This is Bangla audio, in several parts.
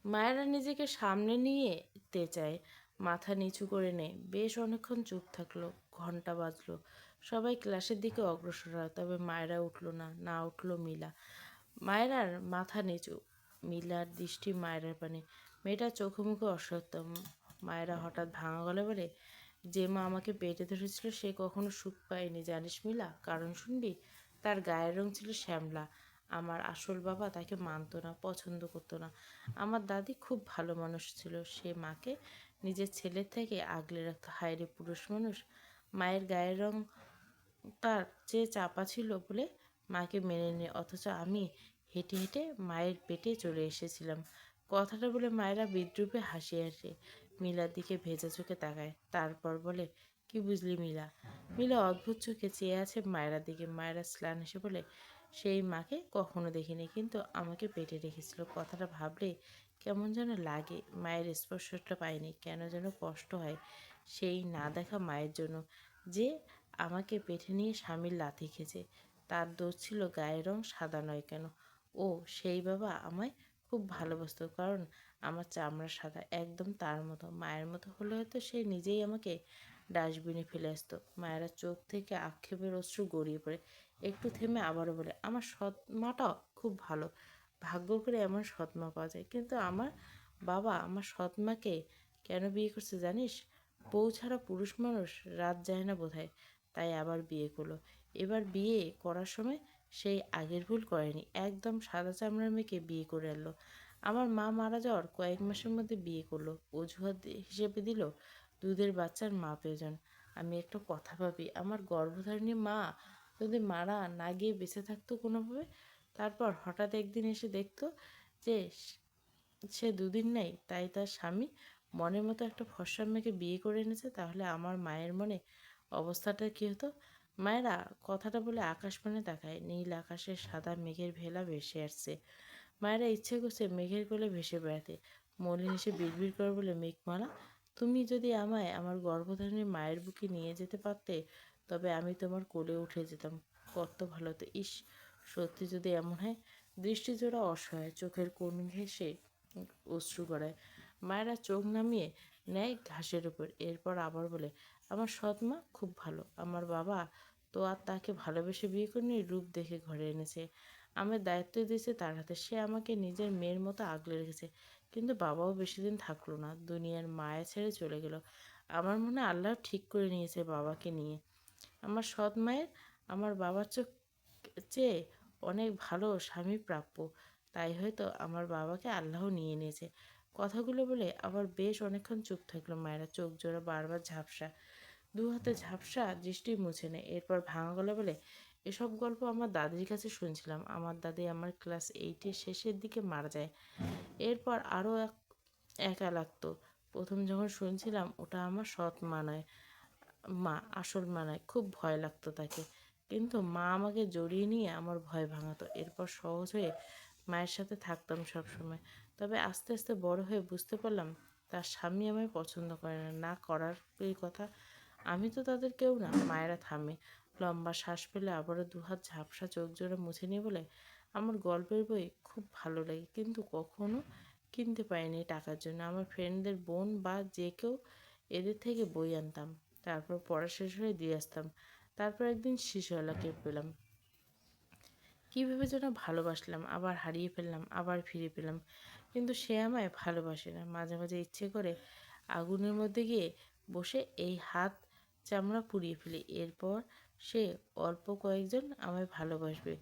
মায়েরা নিজেকে সামনে নিয়ে তে চায়, মাথা নিচু করে নেয়। বেশ অনেকক্ষণ চুপ থাকলো। ঘন্টা বাজলো। সবাই ক্লাসের দিকে অগ্রসর হয়, তবে মায়েরা উঠলো না। না উঠলো মিলা। মায়েরার মাথা নিচু, মিলার দৃষ্টি মায়েরার পানে। মেয়েটা চোখে মুখে অসত্য। মায়েরা হঠাৎ ভাঙা গলা বলে, যে মা আমাকে পেটে ধরেছিল সে কখনো সুখ পায়নি জানিস মিলা, কারণ শুনবি? তার গায়ের রং ছিল শ্যামলা। আমার আসল বাবা তাকে মানতো না, পছন্দ করতো না। আমার দাদি খুব ভালো মানুষ ছিল, সে মাকে নিজের ছেলের থেকে আগলে রাখতো। হায় রে পুরুষ মানুষ! মায়ের গায়ের রং তার চেয়ে চাপা ছিল বলে মাকে মেনে নিয়ে, অথচ আমি হেঁটে হেঁটে মায়ের পেটে চলে এসেছিলাম। কথাটা বলে মায়েরা বিদ্রূপে হাসি হাসে। মিলার দিকে ভেজা চোখে তাকায়, তারপর বলে, কি বুঝলি মিলা? মিলা অদ্ভুত চোখে চেয়ে আছে মায়েরার দিকে। মায়েরা স্লান হেসে বলে, সেই মাকে কখনো দেখিনি, কিন্তু আমাকে পেটে রেখেছিল। কথাটা ভাবলে কেমন যেন লাগে। মায়ের স্পর্শটা পাইনি, কেন যেন কষ্ট হয় সেই না দেখা মায়ের জন্য, যে আমাকে পেটে নিয়ে স্বামীর লাথি খেয়েছে। তার দোষ ছিল গায়ের রং সাদা নয় কেন? ও সেই বাবা আমায় খুব ভালোবাসতো, কারণ আমার চামড়া সাদা, একদম তার মতো। মায়ের মতো হলে হয়তো সে নিজেই আমাকে ডাস্টবিনে ফেলে আসতো। মায়েরা চোখ থেকে আক্ষেপের অশ্রু গড়িয়ে পড়ে। একটু থেমে আবারও বলে, আমার সৎ মাটাও খুব ভালো। ভাগ্য করে এমন সৎ মা পাওয়া যায়। কিন্তু আমার বাবা আমার সৎ মাকে কেন বিয়ে করছে জানিস? বউ ছাড়া পুরুষ মানুষ রাত যায় না বোধহয়, তাই আবার বিয়ে করলো। এবার বিয়ে করার সময় সেই আগের ভুল করেনি, একদম সাদা চামড়ার মেয়েকে বিয়ে করে আনলো। আমার মা মারা যাওয়ার কয়েক মাসের মধ্যে বিয়ে করলো। অজুহাত হিসেবে দিল দুধের বাচ্চার মা প্রয়োজন। আমি একটা কথা ভাবি, আমার গর্ভধারিণী মা যদি মারা না গিয়ে বেঁচে থাকতো কোনোভাবে, তারপর হঠাৎ একদিন এসে দেখতো যে সে দুদিন নেই, তাই তার স্বামী মনের মতো একটা ফর্সা মেয়েকে বিয়ে করে এনেছে, তাহলে আমার মায়ের মনে অবস্থাটা কী হতো? মায়েরা কথাটা বলে আকাশপানে তাকায়। নীল আকাশে সাদা মেঘের ভেলা ভেসে আসছে। মায়েরা ইচ্ছে করছে মেঘের কোলে ভেসে বেড়াতে। মলিন এসে বিড়বিড় করে বলে, মেঘমালা, তুমি যদি আমায় আমার গর্ভধারিণী মায়ের বুকে নিয়ে যেতে পারতে, তবে আমি তোমার কোলে উঠে যেতাম। কত ভালো হতো! ইস, সত্যি যদি এমন হয়। দৃষ্টিজোড়া অসহায়, চোখের কোণ ঘেঁষে অশ্রু গড়ায়। মায়েরা চোখ নামিয়ে নেয় ঘাসের উপর। এরপর আবার বলে, আমার সৎ মা খুব ভালো। আমার বাবা তো আর তাকে ভালোবেসে বিয়ে করেনি, রূপ দেখে ঘরে এনেছে। আমার দায়িত্ব দিয়েছে তার হাতে, সে আমাকে নিজের মেয়ের মতো আগলে রেখেছে। কিন্তু বাবাও বেশি দিন থাকলো না, দুনিয়ার মায়া ছেড়ে চলে গেল। আমার মনে হয় আল্লাহ ঠিক করে নিয়েছে বাবাকে নিয়ে। আমার সৎ মায়ের আমার বাবার চেয়ে অনেক ভালো স্বামী প্রাপ্য, তাই হয়তো আমার বাবাকে আল্লাহ নিয়ে নিয়েছে। কথাগুলো বলে আবার বেশ অনেকক্ষণ চুপ থাকলো মায়েরা। চোখ জোড়া বারবার ঝাপসা, দু হাতে ঝাপসা দৃষ্টি মুছে নেয়। এরপর ভাঙা গলা বলে, এসব গল্প আমার দাদির কাছে শুনছিলাম। আমার দাদি আমার ক্লাস 8-এর শেষের দিকে মারা যায়। এরপর আরও একা লাগতো। প্রথম যখন শুনছিলাম ওটা আমার সৎ মা নয়, মা আসল মা নয়, খুব ভয় লাগতো তাকে। কিন্তু মা আমাকে জড়িয়ে নিয়ে আমার ভয় ভাঙাতো। এরপর সহজ হয়ে মায়ের সাথে থাকতাম সব সময়। তবে আস্তে আস্তে বড় হয়ে বুঝতে পারলাম তার স্বামী আমায় পছন্দ করে না, না করার এই কথা। আমি তো তাদের কেউ না। মায়েরা থামে, লম্বা শ্বাস ফেলে আবারও দুহাত ঝাপসা চোখ জোড়া মুছে নিয়ে বলে, আমার গল্পের বই খুব ভালো লাগে, কিন্তু কখনো কিনতে পারিনি টাকার জন্য। আমার ফ্রেন্ডদের বোন বা যে কেউ, এদের থেকে বই আনতাম, তারপর পড়া শেষ হয়ে দিয়ে আসতাম। তারপর একদিন শিশুওয়ালাকে পেলাম। কীভাবে যেন ভালোবাসলাম, আবার হারিয়ে ফেললাম, আবার ফিরে পেলাম। কিন্তু সে আমায় ভালোবাসে না। মাঝে মাঝে ইচ্ছে করে আগুনের মধ্যে গিয়ে বসে এই হাত চামড়া পুড়িয়ে ফেলি। এরপর সে অল্প কয়েকজন আমায় ভালোবাসবে,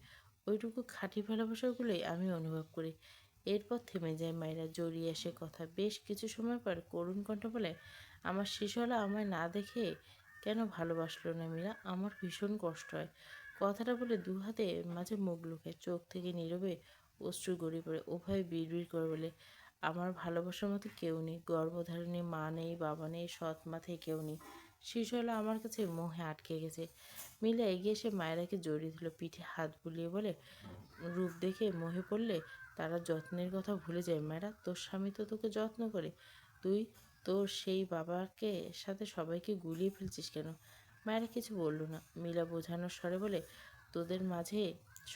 ওইটুকু খাঁটি ভালোবাসাগুলোই আমি অনুভব করি। এরপর থেমে যায়। মায়েরা জড়িয়ে আসে কথা। বেশ কিছু সময় পর করুণ কণ্ঠ বলে, আমার শিশুওয়ালা আমায় না দেখে কেন ভালোবাসলো না মীরা? আমার ভীষণ কষ্ট হয়। কথাটা বলে দু হাতে মাঝে মুখ লুকায়, চোখ থেকে নীরবে অশ্রু গড়িয়ে পড়ে। উভয়ে বিড়বিড় করে বলে, আমার ভালোবাসার মতো কেউ নেই। গর্ভধারিণী মা নেই, বাবা নেই, সৎ মা কেউ নেই। শিশুওয়ালা আমার কাছে মোহে আটকে গেছে। মিলা এগিয়ে এসে মায়েরাকে জড়িয়ে দিল, পিঠে হাত বুলিয়ে বলে, রূপ দেখে মোহে পড়লে তারা যত্নের কথা ভুলে যায়। মায়েরা, তোর স্বামী তো তোকে যত্ন করে, তুই তোর সেই বাবাকে সাথে সবাইকে গুলিয়ে ফেলছিস কেন? মায়েরা কিছু বলল না। মিলা বোঝানোর স্বরে বলে, তোদের মাঝে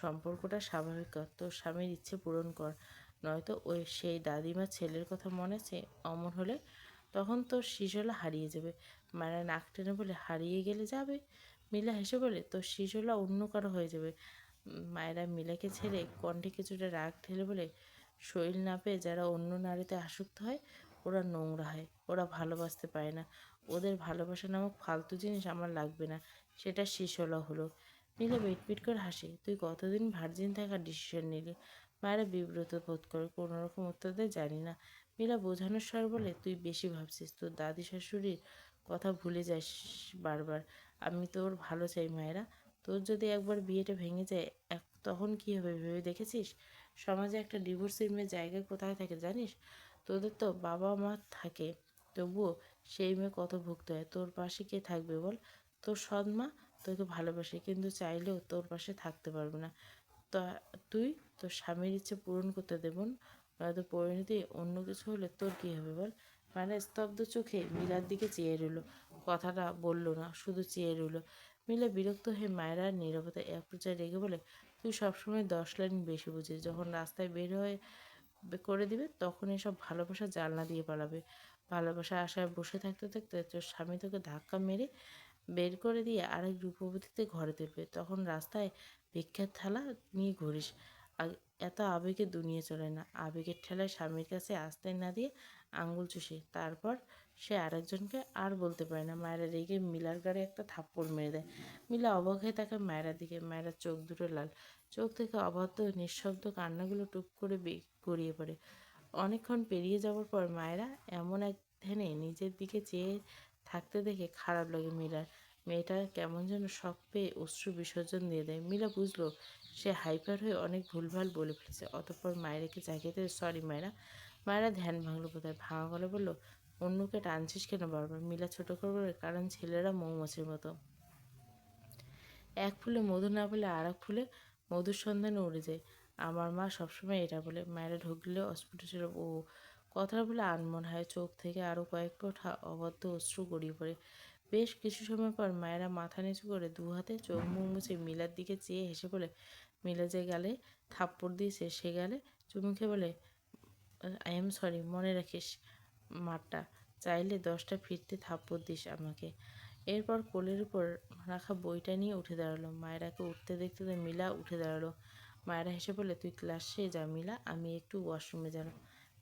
সম্পর্কটা স্বাভাবিক কর, তোর স্বামীর ইচ্ছে পূরণ কর, নয়তো ওই সেই দাদিমার ছেলের কথা মনে আছে, অমন হলে তখন তোর শিশলা হারিয়ে যাবে। মায়েরা নাক টেনে বলে, হারিয়ে গেলে যাবে? মিলা হেসে বলে, তোর শিশলা অন্য কারো হয়ে যাবে। মায়েরা মিলাকে ছেড়ে কণ্ঠে কিছুটা রাগ ঢেলে বলে, শরীর না পেয়ে যারা অন্য নারীতে আসক্ত হয় ওরা নোংরা হয়, ওরা ভালোবাসতে পারে না। ওদের ভালোবাসা নামক ফালতু জিনিস আমার লাগবে না। সেটা শিশলা হলো। মিলা মিটমিট করে হাসে, তুই কতদিন ভার্জিন থাকার ডিসিশন নিলি? মায়েরা বিব্রত বোধ করে, কোনো রকম উত্তর দেয়, জানি না। মিলা বোঝানোর স্বর বলে, তুই বেশি ভাবছিস, তোর দাদি শাশুড়ির কথা ভুলে যাস বারবার। আমি তোর ভালো চাই মায়েরা। তোর যদি একবার বিয়েটা ভেঙে যায় তখন কী হবে ভেবে দেখেছিস? সমাজে একটা ডিভোর্সের মেয়ে জায়গা কোথায় থাকে জানিস? তোদের তো বাবা মা থাকে, তবুও সেই মেয়ে কত ভুগতে হয়। তোর পাশে কে থাকবে বল? তোর সৎ মা তোকে ভালোবাসে, কিন্তু চাইলেও তোর পাশে থাকতে পারবে না। তা তুই তোর স্বামীর ইচ্ছে পূরণ করতে দেবন, নয়তো পরিণতি অন্য কিছু হলে তোর কী হবে বল? মানে স্তব্ধ চোখে মিলার দিকে চেয়ে রইল, কথাটা বলল না, শুধু চেয়ে রইল। মিলা বিরক্ত হয়ে মায়ের নীরবতা এক পর্যায়ে রেগে বলে, তুই সবসময় 10 লাইন বেশি বুঝিস। যখন রাস্তায় বের হয়ে করে দিবে তখন এসব ভালোবাসা জানলা দিয়ে পালাবে। ভালোবাসা আশায় বসে থাকতে থাকতে তোর স্বামী তোকে ধাক্কা মেরে বের করে দিয়ে আরেক রূপবতীতে ঘরে তুলবে, তখন রাস্তায় ভিক্ষার থালা নিয়ে ঘুরিস। এত আবেগে দুনিয়া চলে না। আবেগের ঠেলায় স্বামীর কাছে আস্তায় না দিয়ে আঙ্গুল চুষে তারপর সে আরেকজনকে আর বলতে পারে না। মায়েরা রেগে মিলার গাড়ে একটা থাপ্পড় মেরে দেয়। মিলা অবাক হয়ে তাকায় মায়েরার দিকে। মায়েরার চোখ দুটো লাল, চোখ থেকে অবাধ্য নিঃশব্দ কান্নাগুলো টুপ করে গড়িয়ে পড়ে। অনেকক্ষণ পেরিয়ে যাওয়ার পর মায়েরা এমন এক ধ্যানে নিজের দিকে চেয়ে থাকতে দেখে খারাপ লাগে মিলার। মেয়েটা কেমন যেন শখ পেয়ে অশ্রু বিসর্জন দিয়ে দেয়। মিলা বুঝলো সে হাইপার হয়ে অনেক ভুলভাল বলে ফেলেছে। অতঃপর মায়েরাকে জাগিয়ে দেয়, সরি মায়েরা। মায়েরা ধ্যান ভাঙলো বোধহয়, ভাঙা গলে বলল, অন্যকে টানছিস কেন বারবার? মিলা ছোট করে বলে, কারণ ছেলেরা মৌমাছির মতো, এক ফুলে মধু না পেলে আর এক ফুলে মধুর সন্ধানে উড়ে যায়। আমার মা সবসময় এটা বলে। মায়েরা ঢুকলে অস্ফুট ছিল, ও কথাটা বলে আনমন হয়। চোখ থেকে আরও কয়েক ফোঁটা অবাধ্য অশ্রু গড়িয়ে পড়ে। বেশ কিছু সময় পর মায়েরা মাথা নিচু করে দু হাতে চোখ মুখ মুছে মিলার দিকে চেয়ে হেসে বলে, মিলা যে গালে থাপ্পড় দিয়েছে সে গালে চুমু খেয়ে বলে, আই এম সরি, মনে রাখিস মারটা। চাইলে 10টা ফিরতে থাপ্পড় দিস আমাকে। এরপর কোলের উপর রাখা বইটা নিয়ে উঠে দাঁড়ালো। মায়েরাকে উঠতে দেখতে মিলা উঠে দাঁড়ালো। মায়েরা হেসে বলে, তুই ক্লাসে যা মিলা, আমি একটু ওয়াশরুমে যাব।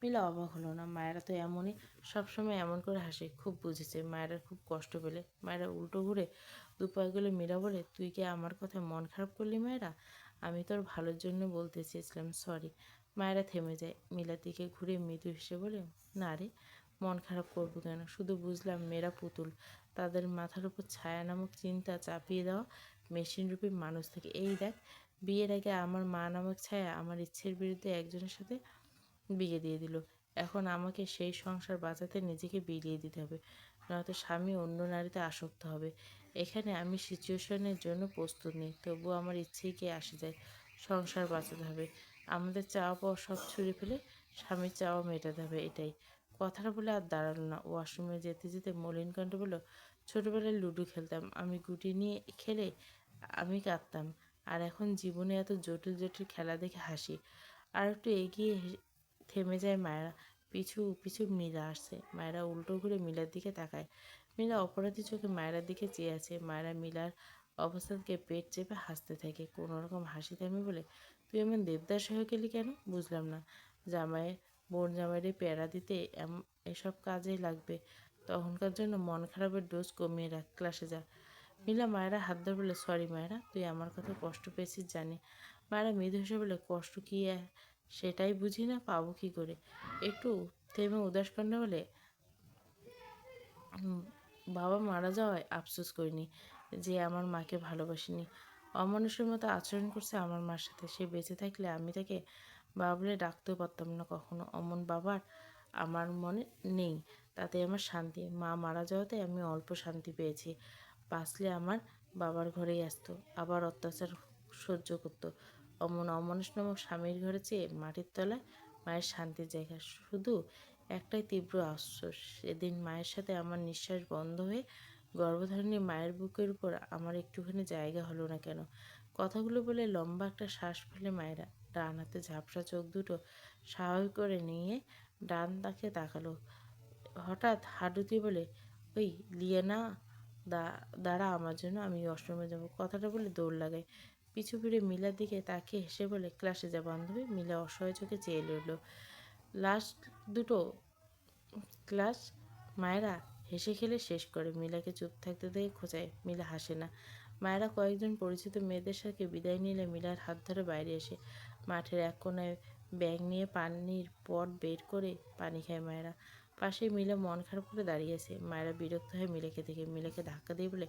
মিলা অবাক হলো না। মায়েরা তো এমনই, সবসময় এমন করে হাসে। খুব বুঝেছে মায়েরা খুব কষ্ট পেলে। মায়েরা উল্টো ঘুরে দুপাগুলো মীরা বলে, তুই কি আমার কথায় মন খারাপ করলি মায়েরা? আমি তোর ভালোর জন্য বলতে চেয়েছিলাম, সরি। মায়েরা থেমে যায়। মিলার দিকে ঘুরে মৃদু হেসে বলে, না রে, মন খারাপ করবো কেন? শুধু বুঝলাম মেয়েরা পুতুল, তাদের মাথার উপর ছায়া নামক চিন্তা চাপিয়ে দেওয়া মেশিনরূপী মানুষ থেকে। এই দেখ, বিয়ের আগে আমার মা নামক ছায়া আমার ইচ্ছের বিরুদ্ধে একজনের সাথে বিয়ে দিয়ে দিল। এখন আমাকে সেই সংসার বাঁচাতে নিজেকে বিলিয়ে দিতে হবে, নয়তো স্বামী অন্য নারীতে আসক্ত হবে। এখানে আমি সিচুয়েশনের জন্য প্রস্তুত নেই, তবুও আমার ইচ্ছেই কে আসে যায়। সংসার বাঁচাতে হবে, আমাদের চাওয়া পাওয়া সব ছুঁড়ে ফেলে স্বামীর চাওয়া মেটাতে হবে, এটাই। কথাটা বলে আর দাঁড়ালো না। ওয়াশরুমে যেতে যেতে মলিন কণ্ঠে বলল, ছোটবেলায় লুডো খেলতাম, আমি গুটি নিয়ে খেলে আমি কাঁদতাম, আর এখন জীবনে এত জটিল জটিল খেলা দেখে হাসি। আর একটু এগিয়ে থেমে যায় মায়েরা। পিছু পিছু মীরা আসছে। মায়েরা উল্টো ঘুরে মিলার দিকে তাকায়। মীরা অপরাধী চোখে মায়েরার দিকে চেয়ে আছে। মায়েরা মিলার অবস্থা থেকে পেট চেপে হাসতে থাকে। কোনো রকম হাসি থামে বলে, তুই এমন দেবদাস হয়ে গেলি কেন? বুঝলাম না। জামাই বোন জামাইরে প্যারা দিতে এসব কাজে লাগবে। তখনকার জন্য মন খারাপের ডোজ কমিয়ে রাখ, ক্লাসে যা। মিলা মায়েরা হাত ধরে বলে, সরি মায়েরা, তুই আমার কথা কষ্ট পেয়েছিস জানি। মায়েরা মৃদু হেসে বলে, কষ্ট কী সেটাই বুঝি না, পাবো কী করে? একটু থেমে উদাস কণ্ঠে বলে, বাবা মারা যাওয়ায় আফসোস করিনি যে আমার মাকে ভালোবাসিনি। অমানুষের মতো আচরণ করছে আমার মার সাথে। সে বেঁচে থাকলে আমি তাকে বাবা বলে ডাকতেও পারতাম না কখনো। অমন বাবার আমার মনে নেই, তাতে আমার শান্তি। মা মারা যাওয়াতে আমি অল্প শান্তি পেয়েছি। বাঁচলে আমার বাবার ঘরেই আসতো, আবার অত্যাচার সহ্য করতো। অমন অমানুষ নামক স্বামীর ঘরে চেয়ে মাটির তলায় মায়ের শান্তির জায়গা। শুধু একটাই তীব্র আফসোস, সেদিন মায়ের সাথে আমার নিঃশ্বাস বন্ধ হয়ে গর্ভধারিণী মায়ের বুকের উপর আমার একটুখানি জায়গা হলো না কেন? কথাগুলো বলে লম্বা একটা শ্বাস ফেলে মায়েরা ডান হাতে ঝাপসা চোখ দুটো স্বাভাবিক করে নিয়ে ডান তাকে তাকালো। হঠাৎ হাঁটুতে বলে, ওই লিয়েনা, দাঁড়া আমার জন্য, আমি ওয়াশরুমে যাবো। কথাটা বলে দৌড় লাগায়। পিছু ফিরে মিলার দিকে তাকিয়ে হেসে বলে, ক্লাসে যা বান্ধবী। মিলা অসহায় চোখে চেয়ে রইল। লাস্ট দুটো ক্লাস মায়েরা হেসে খেলে শেষ করে। মিলাকে চুপ থাকতে দেখে খোঁচায়। মিলা হাসে না। মায়েরা কয়েকজন পরিচিত মেয়েদের সাথে বিদায় নিলে মিলার হাত ধরে বাইরে এসে মাঠের এক কোনায় ব্যাগ নিয়ে পানির পট বের করে পানি খায় মায়েরা। পাশে মিলা মন খারাপ করে দাঁড়িয়ে আছে। মায়েরা বিরক্ত হয়ে মিলাকে দেখে মিলাকে ধাক্কা দিয়ে বলে,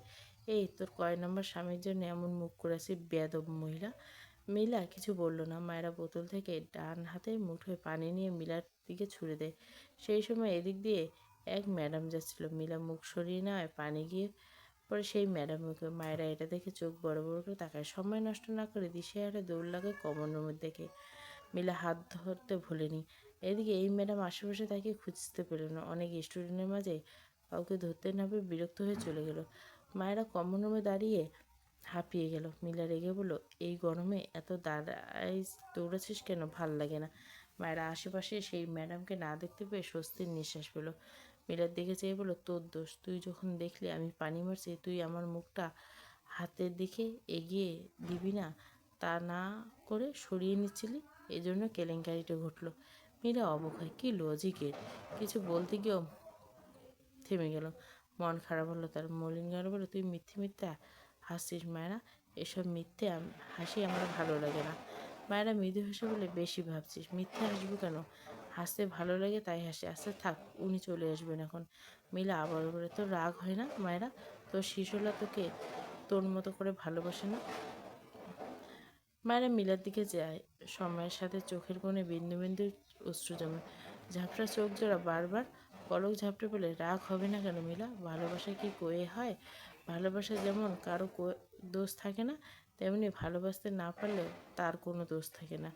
এই তোর কয় নম্বর স্বামীর জন্য এমন মুখ করেছে বেয়াদব মহিলা। মিলা কিছু বলল না। মায়েরা বোতল থেকে ডান হাতে মুঠোয় পানি নিয়ে মিলার দিকে ছুড়ে দেয়। সেই সময় এদিক দিয়ে এক ম্যাডাম যাচ্ছিল। মিলা মুখ সরিয়ে নেওয়ায় পানি গিয়ে পরে সেই ম্যাডাম মুখে। মায়েরা এটা দেখে চোখ বড় বড় করে তাকায়। সময় নষ্ট না করে দিশেহারা দৌড় লাগায় কমন রুমের দিকে। মিলা হাত ধরতে ভোলেনি। এদিকে এই ম্যাডাম আশেপাশে তাকে খুঁজতে পেল না। অনেক স্টুডেন্টের মাঝে কাউকে ধরতে না পেরে বিরক্ত হয়ে চলে গেল। মায়েরা কমন রুমে দাঁড়িয়ে হাঁপিয়ে গেল। মিলা রেগে বলল, এই গরমে এত দৌড়াচ্ছিস কেন? ভাল লাগে না। মায়েরা আশেপাশে সেই ম্যাডামকে না দেখতে পেয়ে স্বস্তির নিঃশ্বাস পেল। মিলার দিকে চেয়ে বলল, তোর দোষ। তুই যখন দেখলি আমি পানি মারছি, তুই আমার মুখটা হাতের দিকে এগিয়ে দিবি না, তা না করে সরিয়ে নিচ্ছিলি, এজন্য কেলেঙ্কারিটা ঘটলো। মীরা অবাক হয়, কী লজিকের। কিছু বলতে গিয়েও থেমে গেল। মন খারাপ হলো তার। মলিন গলা বলে, তুই মিথ্যে মিথ্যে হাসছিস মায়েরা। এসব মিথ্যে হাসি আমার ভালো লাগে না। মায়েরা মৃদু হেসে বলে, বেশি ভাবছিস। মিথ্যে হাসবো কেন? হাসতে ভালো লাগে তাই হাসি। আচ্ছা থাক, উনি চলে আসবেন এখন। মিলা আবার বলে, তোর রাগ হয় না মায়েরা? তোর শিশুলা তোকে তোর মতো করে ভালোবাসে না? মায়েরা মিলার দিকে যায়। সময়ের সাথে চোখের কোণে বিন্দু বিন্দু অশ্রু জমে। ঝাপসা চোখ জোড়া বারবার পলক ঝাপটে বলে, রাগ হবে না কেন মিলা? ভালোবাসা কি কয়ে হয়? ভালোবাসা যেমন কারো দোষ থাকে না, তেমনি ভালোবাসতে না পারলেও তার কোনো দোষ থাকে না।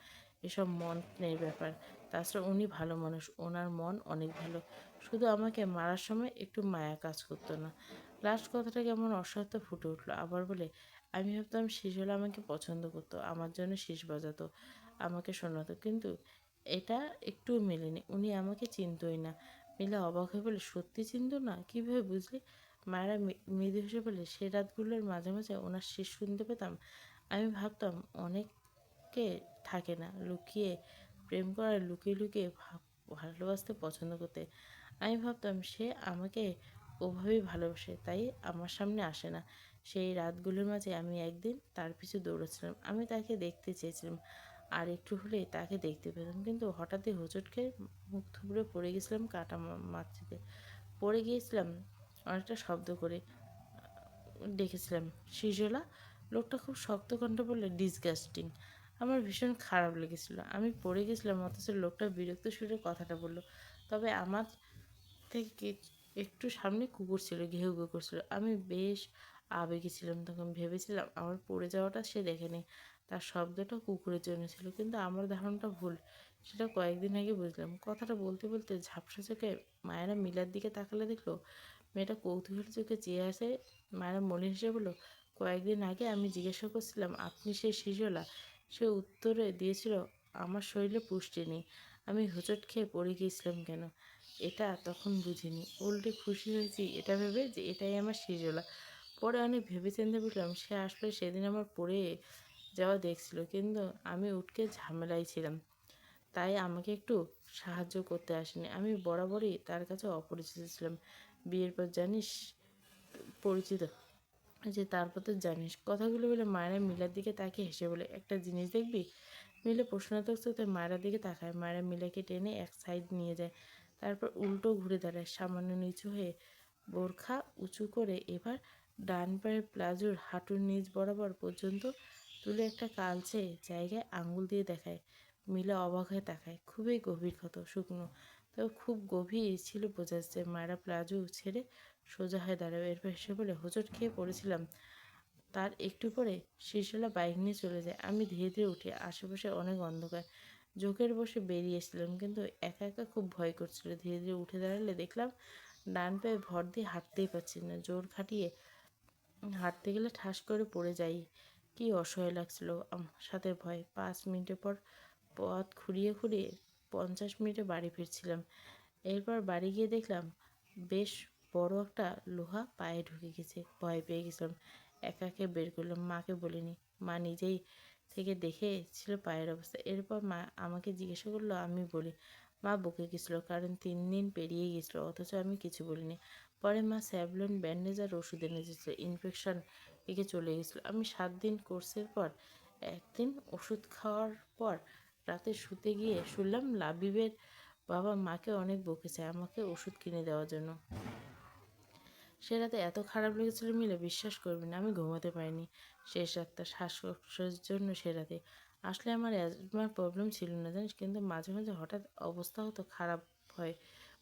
এসব মনের ব্যাপার। তাছাড়া উনি ভালো মানুষ, ওনার মন অনেক ভালো। শুধু আমাকে মারার সময় একটু মায়া কাজ করতো না। লাস্ট কথাটা কেমন অসহায়তা ফুটে উঠলো। আবার বলে, আমি ভাবতাম শিশুল আমাকে পছন্দ করতো, আমার জন্য শীষ বাজাতো, আমাকে শোনাতো, কিন্তু এটা একটুও মেলেনি। উনি আমাকে চিনতই না। মিলা অবাক হয়ে বলে, সত্যি চিনতো না? কীভাবে বুঝলি? মায়েরা মৃদু হেসে বলে, সে রাতগুলোর মাঝে মাঝে ওনার শীষ শুনতে পেতাম। আমি ভাবতাম অনেকে থাকে না, লুকিয়ে প্রেম করার, লুকিয়ে লুকিয়ে ভালোবাসতে পছন্দ করতে। আমি ভাবতাম সে আমাকে ওভাবেই ভালোবাসে, তাই আমার সামনে আসে না। সেই রাতগুলোর মাঝে আমি একদিন তার পিছু দৌড়াচ্ছিলাম। আমি তাকে দেখতে চেয়েছিলাম, আর একটু হলেই তাকে দেখতে পেতাম, কিন্তু হঠাৎই হোঁচট খেয়ে মুখ থুবড়ে পড়ে গেছিলাম কাটা মাটিতে। পড়ে গিয়েছিলাম অনেকটা শব্দ করে ডেকেছিলাম, সৃজলা। লোকটা খুব শক্ত কণ্ঠে বললে, ডিসগাস্টিং। আমার ভীষণ খারাপ লেগেছিল। আমি পড়ে গেছিলাম, অথচ লোকটা বিরক্ত সুরে কথাটা বলল। তবে আমার থেকে একটু সামনে কুকুর ছিল, ঘেউ ঘেউ করছিল। আমি বেশ আবেগে ছিলাম তখন। ভেবেছিলাম আমার পড়ে যাওয়াটা সে দেখেনি, তার শব্দটা কুকুরের জন্য ছিল। কিন্তু আমার ধারণাটা ভুল, সেটা কয়েকদিন আগে বুঝলাম। কথাটা বলতে বলতে ঝাপসা চোখে মায়েরা মিলার দিকে তাকালে দেখলো মেয়েটা কৌতূহলী চোখে চেয়ে আসে। মায়েরা মলিন হেসে বলল, কয়েকদিন আগে আমি জিজ্ঞাসা করছিলাম, আপনি সেই শিশুলা? সে উত্তরে দিয়েছিল, আমার শরীরে পুষ্টি নেই, আমি হোঁচট খেয়ে পড়ে গিয়েছিলাম কেন। এটা তখন বুঝিনি, উল্টে খুশি হয়েছি এটা ভেবে যে এটাই আমার সৃজলা। পরে অনেক ভেবেচিন্তে বুঝলাম সে আসলে সেদিন আমার পড়ে যাওয়া দেখছিল, কিন্তু আমি উঠকে ঝামেলায় ছিলাম, তাই আমাকে একটু সাহায্য করতে আসেনি। আমি বরাবরই তার কাছে অপরিচিত ছিলাম। বিয়ের পর জানিস পরিচিত যে, তারপর তো জানিস। কথাগুলো বলে মায়েরা মিলার দিকে তাকিয়ে হেসে বলে, একটা জিনিস দেখবি? মিলে প্রশ্নার্থক চোখে মায়েরার দিকে তাকায়। মায়েরা মিলাকে টেনে এক সাইড নিয়ে যায়, তারপর উল্টো ঘুরে দাঁড়ায়। সামান্য নিচু হয়ে বোরখা উঁচু করে এবার ডান পায়ের প্লাজোর হাঁটুর নিচ বরাবর পর্যন্ত তুলে একটা কালচে জায়গায় আঙুল দিয়ে দেখায়। মিলা অবাক হয়ে তাকায়। খুবই গভীর ক্ষত, শুকনো, তবে খুব গভীর ছিল বোঝা যাচ্ছে। মায়েরা প্লাজো ছেড়ে সোজা হয়ে দাঁড়াবে। এরপর হেসে বলে, হোঁচট খেয়ে পড়েছিলাম। তার একটু পরে শিরশোলা বাইক নিয়ে চলে যায়। আমি ধীরে ধীরে উঠি। আশেপাশে অনেক অন্ধকার। জোকের বসে বেরিয়ে এসেছিলাম, কিন্তু একা একা খুব ভয় করছিল। ধীরে ধীরে উঠে দাঁড়ালে দেখলাম ডান পায়ে ভর দিয়ে হাঁটতেই পারছি না। জোর খাটিয়ে হাঁটতে গেলে ঠাস করে পড়ে যাই। কি অসহায় লাগছিল আমার সাথে ভয়। 5 মিনিটের পর পথ খুঁড়িয়ে খুঁড়িয়ে 50 মিনিটে বাড়ি ফিরছিলাম। এরপর বাড়ি গিয়ে দেখলাম বেশ বড় একটা লোহা পায়ে ঢুকে গেছে। ভয় পেয়ে গেছিলাম। একাকে বের করলাম, মাকে বলিনি। মা নিজেই থেকে দেখেছিল পায়ের অবস্থা। এরপর মা আমাকে জিজ্ঞাসা করলো, আমি বলি। মা বকে গেছিলো, কারণ 3 দিন পেরিয়ে গেছিলো, অথচ আমি কিছু বলিনি। পরে মা স্যাভলন, ব্যান্ডেজ আর ওষুধ এনে দিয়েছিল। ইনফেকশন একে চলে গেছিলো। আমি 7 দিন কোর্সের পর একদিন ওষুধ খাওয়ার পর রাতে শুতে গিয়ে শুনলাম লাবিবের বাবা মাকে অনেক বকেছে আমাকে ওষুধ কিনে দেওয়ার জন্য। সে রাতে এত খারাপ লেগেছিল মিলে, বিশ্বাস করবি না, আমি ঘুমাতে পারিনি শেষ রাতটা। শ্বাসকষ্টের জন্য সে রাতে। আসলে আমার অ্যাজমার প্রবলেম ছিল না জানিস, কিন্তু মাঝে মাঝে হঠাৎ অবস্থা হতো খারাপ হয়,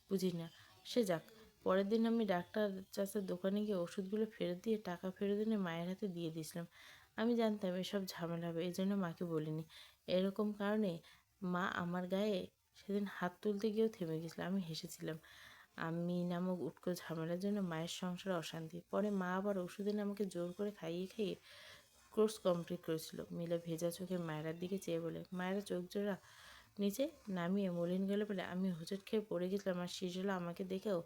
বুঝি না। সে যাক, পরের দিন আমি ডাক্তার চাচার দোকানে গিয়ে ওষুধগুলো ফেরত দিয়ে টাকা ফেরত এনে মায়ের হাতে দিয়ে দিয়েছিলাম। আমি জানতাম এসব ঝামেলা হবে, এই জন্য মাকে বলিনি। এরকম কারণে মা আমার গায়ে সেদিন হাত তুলতে গিয়েও থেমে গেছিল। আমি হেসেছিলাম। আমি নামক উটকো ঝামেলার জন্য মায়ের সংসারে অশান্তি। পরে মা আবার ওষুধ এনে আমাকে জোর করে খাইয়ে খাইয়ে কোর্স কমপ্লিট করেছিল। মিলে ভেজা চোখে মায়েরার দিকে চেয়ে বলে, মায়েরা চোখ জোড়া নিচে নামিয়ে মলিন গেলে বলে, আমি হোঁচট খেয়ে পড়ে গেছিলাম আর শিশুলা আমাকে দেখেও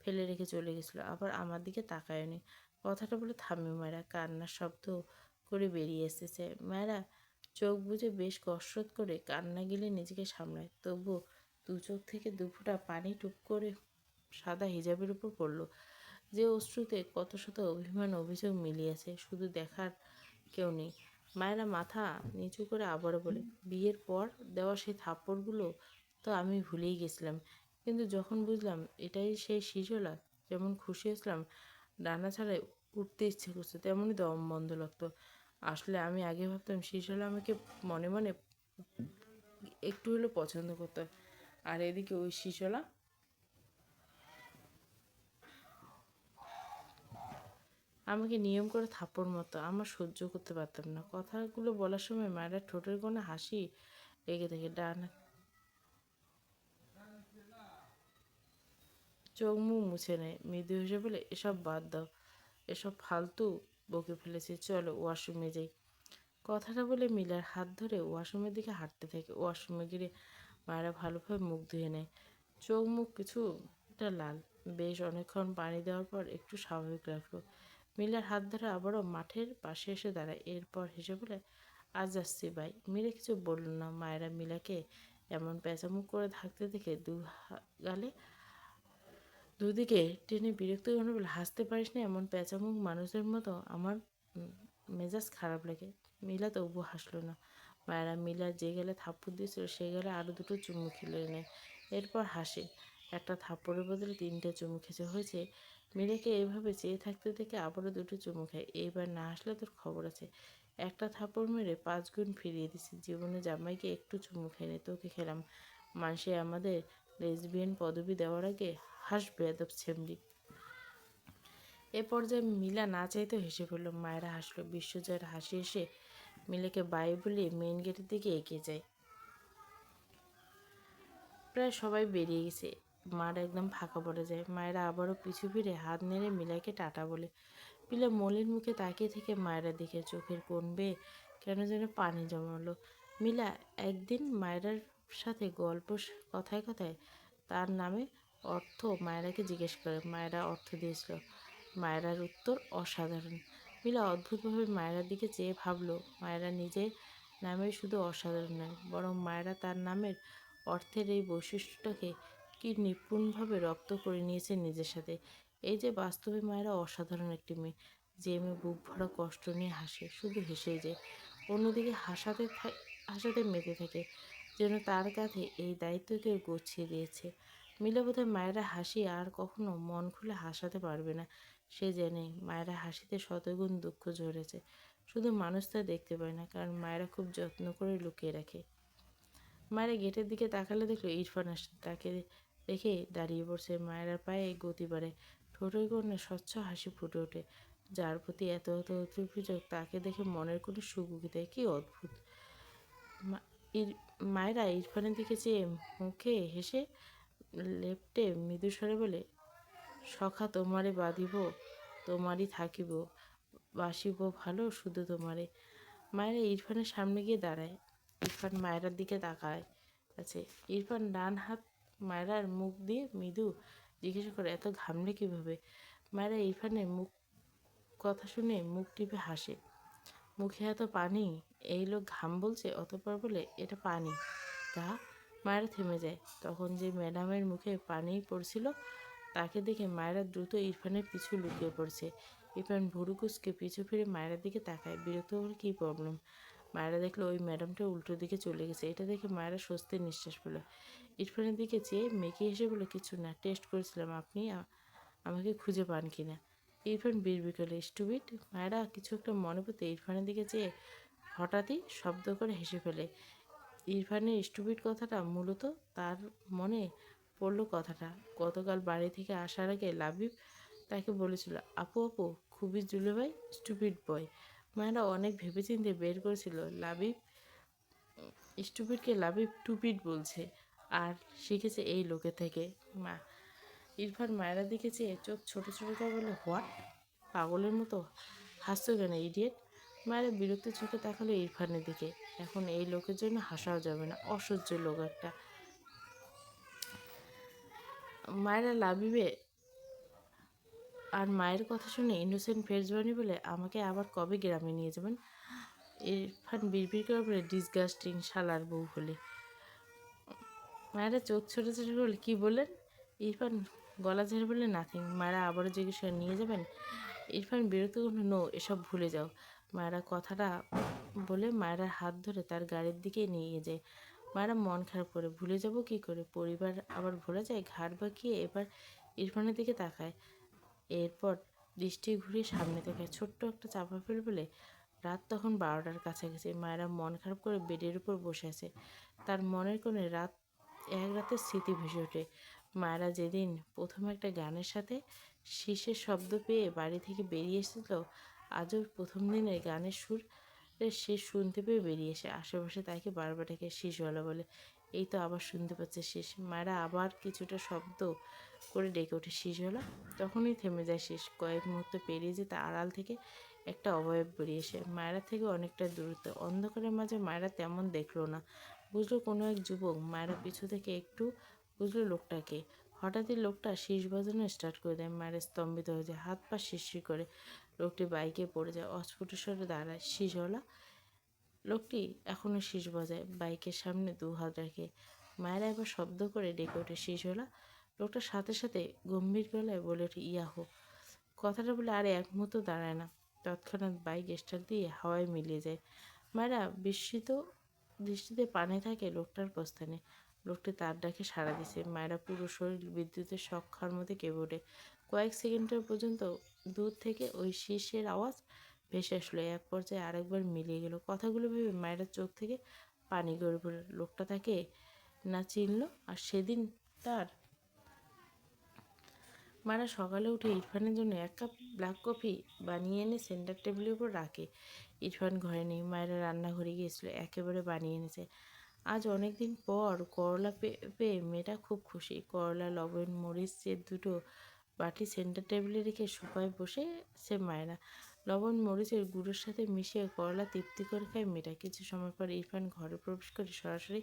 ফেলে রেখে চলে গেছিলো, আবার আমার দিকে তাকায়নি। কথাটা বলে থামে মায়েরা, কান্নার শব্দ করে বেরিয়ে এসেছে। মায়েরা চোখ বুজে বেশ কসরত করে কান্না গিলে নিজেকে সামলায়, তবু দু চোখ থেকে দুফোঁটা পানি টুপ করে সাদা হিজাবের উপর পড়ল, যে অশ্রুতে কত শত অভিমান অভিযোগ মিলিয়েছে। শুধু দেখার কেউ নেই। মায়েরা মাথা নিচু করে আবারও বলে, বিয়ের পর দেওয়া সেই থাপ্পড়গুলো তো আমি ভুলেই গেছিলাম, কিন্তু যখন বুঝলাম এটাই সেই শিশুলা, যেমন খুশি হয়েছিলাম ডানা ছাড়াই উঠতে ইচ্ছে করছে, তেমনই দম বন্ধ লাগতো। আসলে আমি আগে ভাবতাম শিশুলা আমাকে মনে মনে একটু হলেও পছন্দ করতো, আর এদিকে ওই শিশুলা আমাকে নিয়ম করে থাপ্পড় মারতো। আমার সহ্য করতে পারতাম না। কথাগুলো বলার সময় মায়েরা ঠোঁটের কোণে হাসি লেগে থাকে, ডান চোখ মুখ মুছে নেয়, মৃদু হেসে বলে, এসব বাদ দাও, এসব ফালতু বকে ফেলেছি, চলো ওয়াশরুমে যাই। কথাটা বলে মিলার হাত ধরে ওয়াশরুমের দিকে হাঁটতে থাকে। ওয়াশরুমে গিয়ে মায়েরা ভালোভাবে মুখ ধুয়ে নেয়। চোখ মুখ কিছুটা লাল। বেশ অনেকক্ষণ পানি দেওয়ার পর একটু স্বাভাবিক রাখলো। মিলার হাত ধরে আবারও মাঠের পাশে এসে দাঁড়ায়। এরপর হেসে বলে, আজ আসছি ভাই। মিলা কিছু বলল না। মায়েরা মিলাকে এমন পেঁচামুখ করে থাকতে দেখে গালে দুদিকে টেনে বিরক্ত করে বলে, হাসতে পারিস না এমন পেঁচামুখ মানুষের মতো, আমার মেজাজ খারাপ লাগে। মিলা তবুও হাসলো না। মায়েরা মিলার যে গেলে থাপ্পড় দিয়েছিল সে গেলে আরও দুটো চুমু খেলে নেয়। এরপর হাসে। একটা থাপ্পড়ের বদলে 3টে চুমু খেতে হয়েছে। মিলাকে এইভাবে চেয়ে থাকতে থেকে আবারও দুটো চুমু খায়। এইবার না আসলে তোর খবর আছে। একটা থাপ্পড় মেরে 5 গুণ ফিরিয়ে দিছি। জীবনে জামাইকে একটু চুমু খাইনি, তোকে খেলাম। মানুষে আমাদের লেসবিয়ান পদবি দেওয়ার আগে হাসবে বেয়াদব ছেমড়ি। এ পর্যায়ে মিলা না চাইতেও হেসে ফেলল। মায়েরা হাসলো। বিশ্বজয়ের হাসি এসে মিলাকে বাই বলিয়ে মেইন গেটের দিকে এগিয়ে যায়। প্রায় সবাই বেরিয়ে গেছে। মাঠ একদম ফাঁকা পড়ে যায়। মায়েরা আবারও পিছু ফিরে হাত নেড়ে মিলাকে টাটা বলে। মিলা মলির মুখে তাকিয়ে থেকে মায়েরা দিকে, চোখের কোণ বেয়ে কেন যেন পানি জমালো। মিলা একদিন মায়েরার সাথে গল্প কথায় কথায় তার নামে অর্থ মায়েরাকে জিজ্ঞেস করে। মায়েরা অর্থ দিয়েছিল। মায়েরার উত্তর অসাধারণ। মিলা অদ্ভুতভাবে মায়েরার দিকে চেয়ে ভাবলো, মায়েরা নিজের নামে শুধু অসাধারণ নয়, বরং মায়েরা তার নামের অর্থের এই বৈশিষ্ট্যটাকে কি নিপুণভাবে রপ্ত করে নিয়েছে নিজের সাথে। এই যে বাস্তবে মায়েরা অসাধারণ একটি মেয়ে, যে মেয়ে বুক ভরা কষ্ট নিয়ে হাসে, শুধু হেসেই যায়, অন্যদিকে হাসাতে মেতে থাকে, যেন তার কাঁধে এই দায়িত্ব কেউ গুছিয়ে দিয়েছে। মিলে বোধহয় মায়েরা হাসি আর কখনো মন খুলে হাসাতে পারবে না। সে জানে মায়েরা হাসিতে শতগুণ দুঃখ ঝরেছে, শুধু মানুষ তা দেখতে পায় না, কারণ মায়েরা খুব যত্ন করে লুকিয়ে রাখে। মায়েরা গেটের দিকে তাকালে দেখলো ইরফান আসছে। তাকে দেখে দাঁড়িয়ে পড়ছে। মায়েরার পায়ে গতি বাড়ে, ঠোঁটের কোণে স্বচ্ছ হাসি ফুটে ওঠে। যার প্রতি এত এত অভিযোগ, তাকে দেখে মনের কোনো সুখ উকি দেয়, কি অদ্ভুত। মায়েরা ইরফানের দিকে চেয়ে মুখে হেসে লেপ্টে মৃদু স্বরে বলে, সখা তোমারে বাঁধিব, তোমারই থাকিব, বাসিব ভালো শুধু তোমারে। মায়েরা ইরফানের সামনে গিয়ে দাঁড়ায়। ইরফান মায়েরার দিকে তাকায় আছে। ইরফান ডান হাত মায়েরার মুখ দিয়ে মৃদু জিজ্ঞাসা করে, এত ঘামলে কীভাবে? মায়েরা ইরফানের মুখ কথা শুনে মুখ টিপে হাসে। মুখে এত পানি, এই লোক ঘাম বলছে, অতঃপর বলে, এটা পানি। তা? মায়েরা থেমে যায়। তখন যে ম্যাডামের মুখে পানি পড়ছিল তাকে দেখে মায়েরা দ্রুত ইরফানের পিছু লুকিয়ে পড়ছে। ইরফান ভুরু কুচকে পিছু ফিরে মায়েরার দিকে তাকায়। বিরক্ত বলে, কী প্রবলেম? মায়েরা দেখলো ওই ম্যাডামটা উল্টো দিকে চলে গেছে। এটা দেখে মায়েরা স্বস্তির নিঃশ্বাস পেল। ইরফানের দিকে চেয়ে মেকি হেসে বলে, কিছু না, টেস্ট করেছিলাম আপনি আমাকে খুঁজে পান কিনা। ইরফান বিড়বিড় করলে, স্টুপিড। মায়েরা কিছু একটা মনে পড়তে ইরফানের দিকে চেয়ে হঠাৎই শব্দ করে হেসে ফেলে। ইরফানের স্টুপিড কথাটা মূলত তার মনে পড়লো কথাটা গতকাল বাড়ি থেকে আসার আগে লাবিব তাকে বলেছিল, আপু আপু খুবই জুলে ভাই, স্টুপিড বয়। মায়েরা অনেক ভেবেচিন্তে বের করেছিল লাবিব স্টুপিডকে লাবিব টুপিড বলছে, আর শিখেছে এই লোকের থেকে। মা ইরফান মায়েরা দিকে চেয়ে চোখ ছোট ছোট করে বলে, হোয়াট? পাগলের মতো হাসছো কেন ইডিয়েট? মায়েরা বিরক্ত চোখে তাকালো ইরফানের দিকে। এখন এই লোকের জন্য হাসাও যাবে না, অসহ্য লোক একটা। মায়েরা লাবিবে আর মায়ের কথা শুনে ইনোসেন্ট ফেজবানি বলে, আমাকে আবার কবে গ্রামে নিয়ে যাবেন? ইরফান বিড়বিড় করে বলে, ডিসগাস্টিং শালার বউ হলে। মায়েরা চোখ ছোটো ছোটো বলে, কী বললেন? ইরফান গলা ঝেড়ে বলে, নাথিং। মায়েরা আবারও জিজ্ঞেস করে, নিয়ে যাবেন? ইরফান বিরক্ত করলো, নো, এসব ভুলে যাও। মায়েরা কথাটা বলে মায়েরার হাত ধরে তার গাড়ির দিকে নিয়ে যায়। মায়েরা মন খারাপ করে, ভুলে যাব কি করে? পরিবার আবার ভোলা যায়? ঘাড় বাঁকিয়ে এবার ইরফানের দিকে তাকায়। এরপর দৃষ্টি ঘুরিয়ে সামনে তাকায়। ছোট্ট একটা চাপা ফেলে বলে, রাত তখন 12টার কাছাকাছি। মায়েরা মন খারাপ করে বেডের উপর বসে আছে। তার মনের কোণে এক রাতের স্মৃতি ভেসে ওঠে। মায়েরা যেদিন প্রথম একটা গানের সাথে শীষের শব্দ পেয়ে বাড়ি থেকে বেরিয়ে এসেছিল, আজও প্রথম দিনের গানের সুর সে শুনতে পেয়ে বেরিয়ে এসে আশেপাশে তাকে বারবার ডেকে শীষওয়ালা বলে, এই তো আবার শুনতে পাচ্ছে শীষ। মায়েরা আবার কিছুটা শব্দ করে ডেকে ওঠে, শীষওয়ালা। তখনই থেমে যায় শীষ। কয়েক মুহূর্ত পেরিয়ে যেতে আড়াল থেকে একটা অবয়ব বেরিয়ে এসে মায়েরা থেকে অনেকটা দূরত্ব। অন্ধকারের মাঝে মায়েরা তেমন দেখলো না, বুঝলো কোনো এক যুবক। মায়েরা পিছু থেকে একটু বুঝলো লোকটাকে। হঠাৎই লোকটা শীষ বাজানো স্টার্ট করে দেয়। মায়েরা স্তম্ভিত হয়ে যায়, হাত পা শিরশির করে। লোকটি বাইকে পড়ে যায়, অস্ফুট স্বরে দাঁড়ায়, শীষওয়ালা। লোকটি এখনও শীষ বাজায়, বাইকের সামনে 2 হাত রাখে। মায়েরা এবার শব্দ করে ডেকে ওঠে, শীষওয়ালা। লোকটার সাথে সাথে গম্ভীর গলায় বলে ওঠে, ইয়াহো। কথাটা বলে আর এক মুহূর্ত দাঁড়ায় না, তৎক্ষণাৎ বাইক স্টার্ট দিয়ে হাওয়ায় মিলিয়ে যায়। মায়েরা বিস্মিত দৃষ্টিতে পানে থাকে লোকটার প্রস্থানে। লোকটি তার ডাকে সাড়া দিছে। মায়েরা পুরো শরীর বিদ্যুতের শক খাওয়ার মধ্যে কেঁপে ওঠে। কয়েক সেকেন্ডের পর্যন্ত দূর থেকে ওই শীষের আওয়াজ ভেসে আসলো। এক পর্যায়ে আরেকবার মিলিয়ে গেল। কথাগুলো ভেবে মায়েরা চোখ থেকে পানি গড়ে পড়ল। লোকটা তাকে না চিনল, আর সেদিন তার মারা সকালে উঠে ইরফানের জন্য 1 কাপ ব্ল্যাক কফি বানিয়ে এনে সেন্টার টেবিলের উপর রাখে। ইরফান ঘরে নেই, মায়েরা রান্নাঘরে গিয়েছিল, একেবারে বানিয়ে এনেছে। আজ অনেক দিন পর করলা পেয়ে মেয়েটা খুব খুশি। করলা, লবণ, মরিচ যে 2টো বাটি সেন্টার টেবিলে রেখে সোফায় বসে সে মায়েরা লবণ মরিচের গুঁড়োর সাথে মিশিয়ে করলা তৃপ্তি করে খায় মেয়েটা। কিছু সময় পর ইরফান ঘরে প্রবেশ করে সরাসরি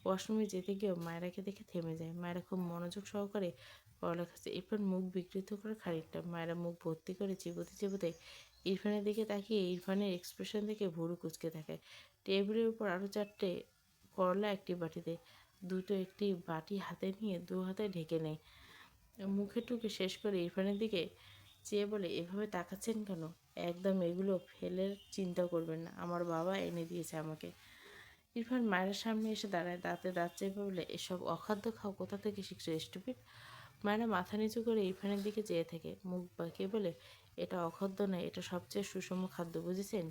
ওয়াশরুমে যেতে গিয়েও মায়েরাকে দেখে থেমে যায়। মায়েরা খুব মনোযোগ সহকারে করলা খাচ্ছে। ইরফান মুখ বিকৃত করে খানিকটা। মায়েরা মুখ ভর্তি করে চিবোতে চিবোতে ইরফানের দিকে তাকিয়ে ইরফানের এক্সপ্রেশন দেখে ভুরু কুঁচকে তাকায়। টেবিলের উপর আরও 4টে করলা একটি বাটিতে, দুটো একটি বাটি হাতে নিয়ে 2 হাতে ঢেকে নেয়। মুখে টুকে শেষ করে ইরফানের দিকে চেয়ে বলে, এভাবে তাকাচ্ছেন কেন? একদম এগুলো ফেলের চিন্তা করবেন না, আমার বাবা এনে দিয়েছে আমাকে। ইরফান মায়ের সামনে এসে দাঁড়ায়, দাঁতে দাঁত চেপে বলে, এসব অখাদ্য খাও কোথা থেকে শিখছো স্টুপিড? মায়েরা মাথা নিচু করে ইরফানের দিকে চেয়ে থাকে, মুখ বাঁকিয়ে বলে, এটা অখাদ্য নয়, এটা সবচেয়ে সুষম খাদ্য, বুঝেছেন?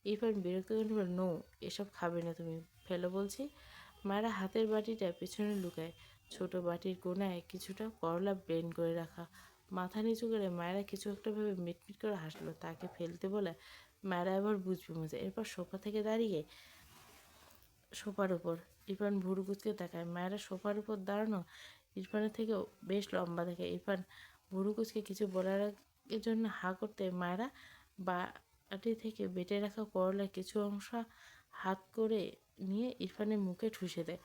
ইরফান বিরক্ত করে বলে, নো, এসব খাবে না তুমি, ফেলো বলছি। মায়েরা হাতের বাটিটা পেছনে লুকায়। ছোট বাটির কোনায় কিছুটা করলা ব্লেন্ড করে রাখা। মাথা নিচু করে মায়েরা কিছু একটা ভেবে মিটমিট করে হাসলো। তাকে ফেলতে বলে মায়েরা এবার বুঝবে মজা। এরপর সোফা থেকে দাঁড়িয়ে সোফার উপর ইরফান ভুরু কুচকে তাকায়। মায়েরা সোফার উপর দাঁড়ানো ইরফানের থেকেও বেশ লম্বা দেখে। ইরফান ভুরু কুচকে কিছু বলার জন্য হাঁ করতে মায়েরা বা আটি থেকে বেটে রাখা করলার কিছু অংশ হাত করে নিয়ে ইরফানের মুখে ঠুসে দেয়।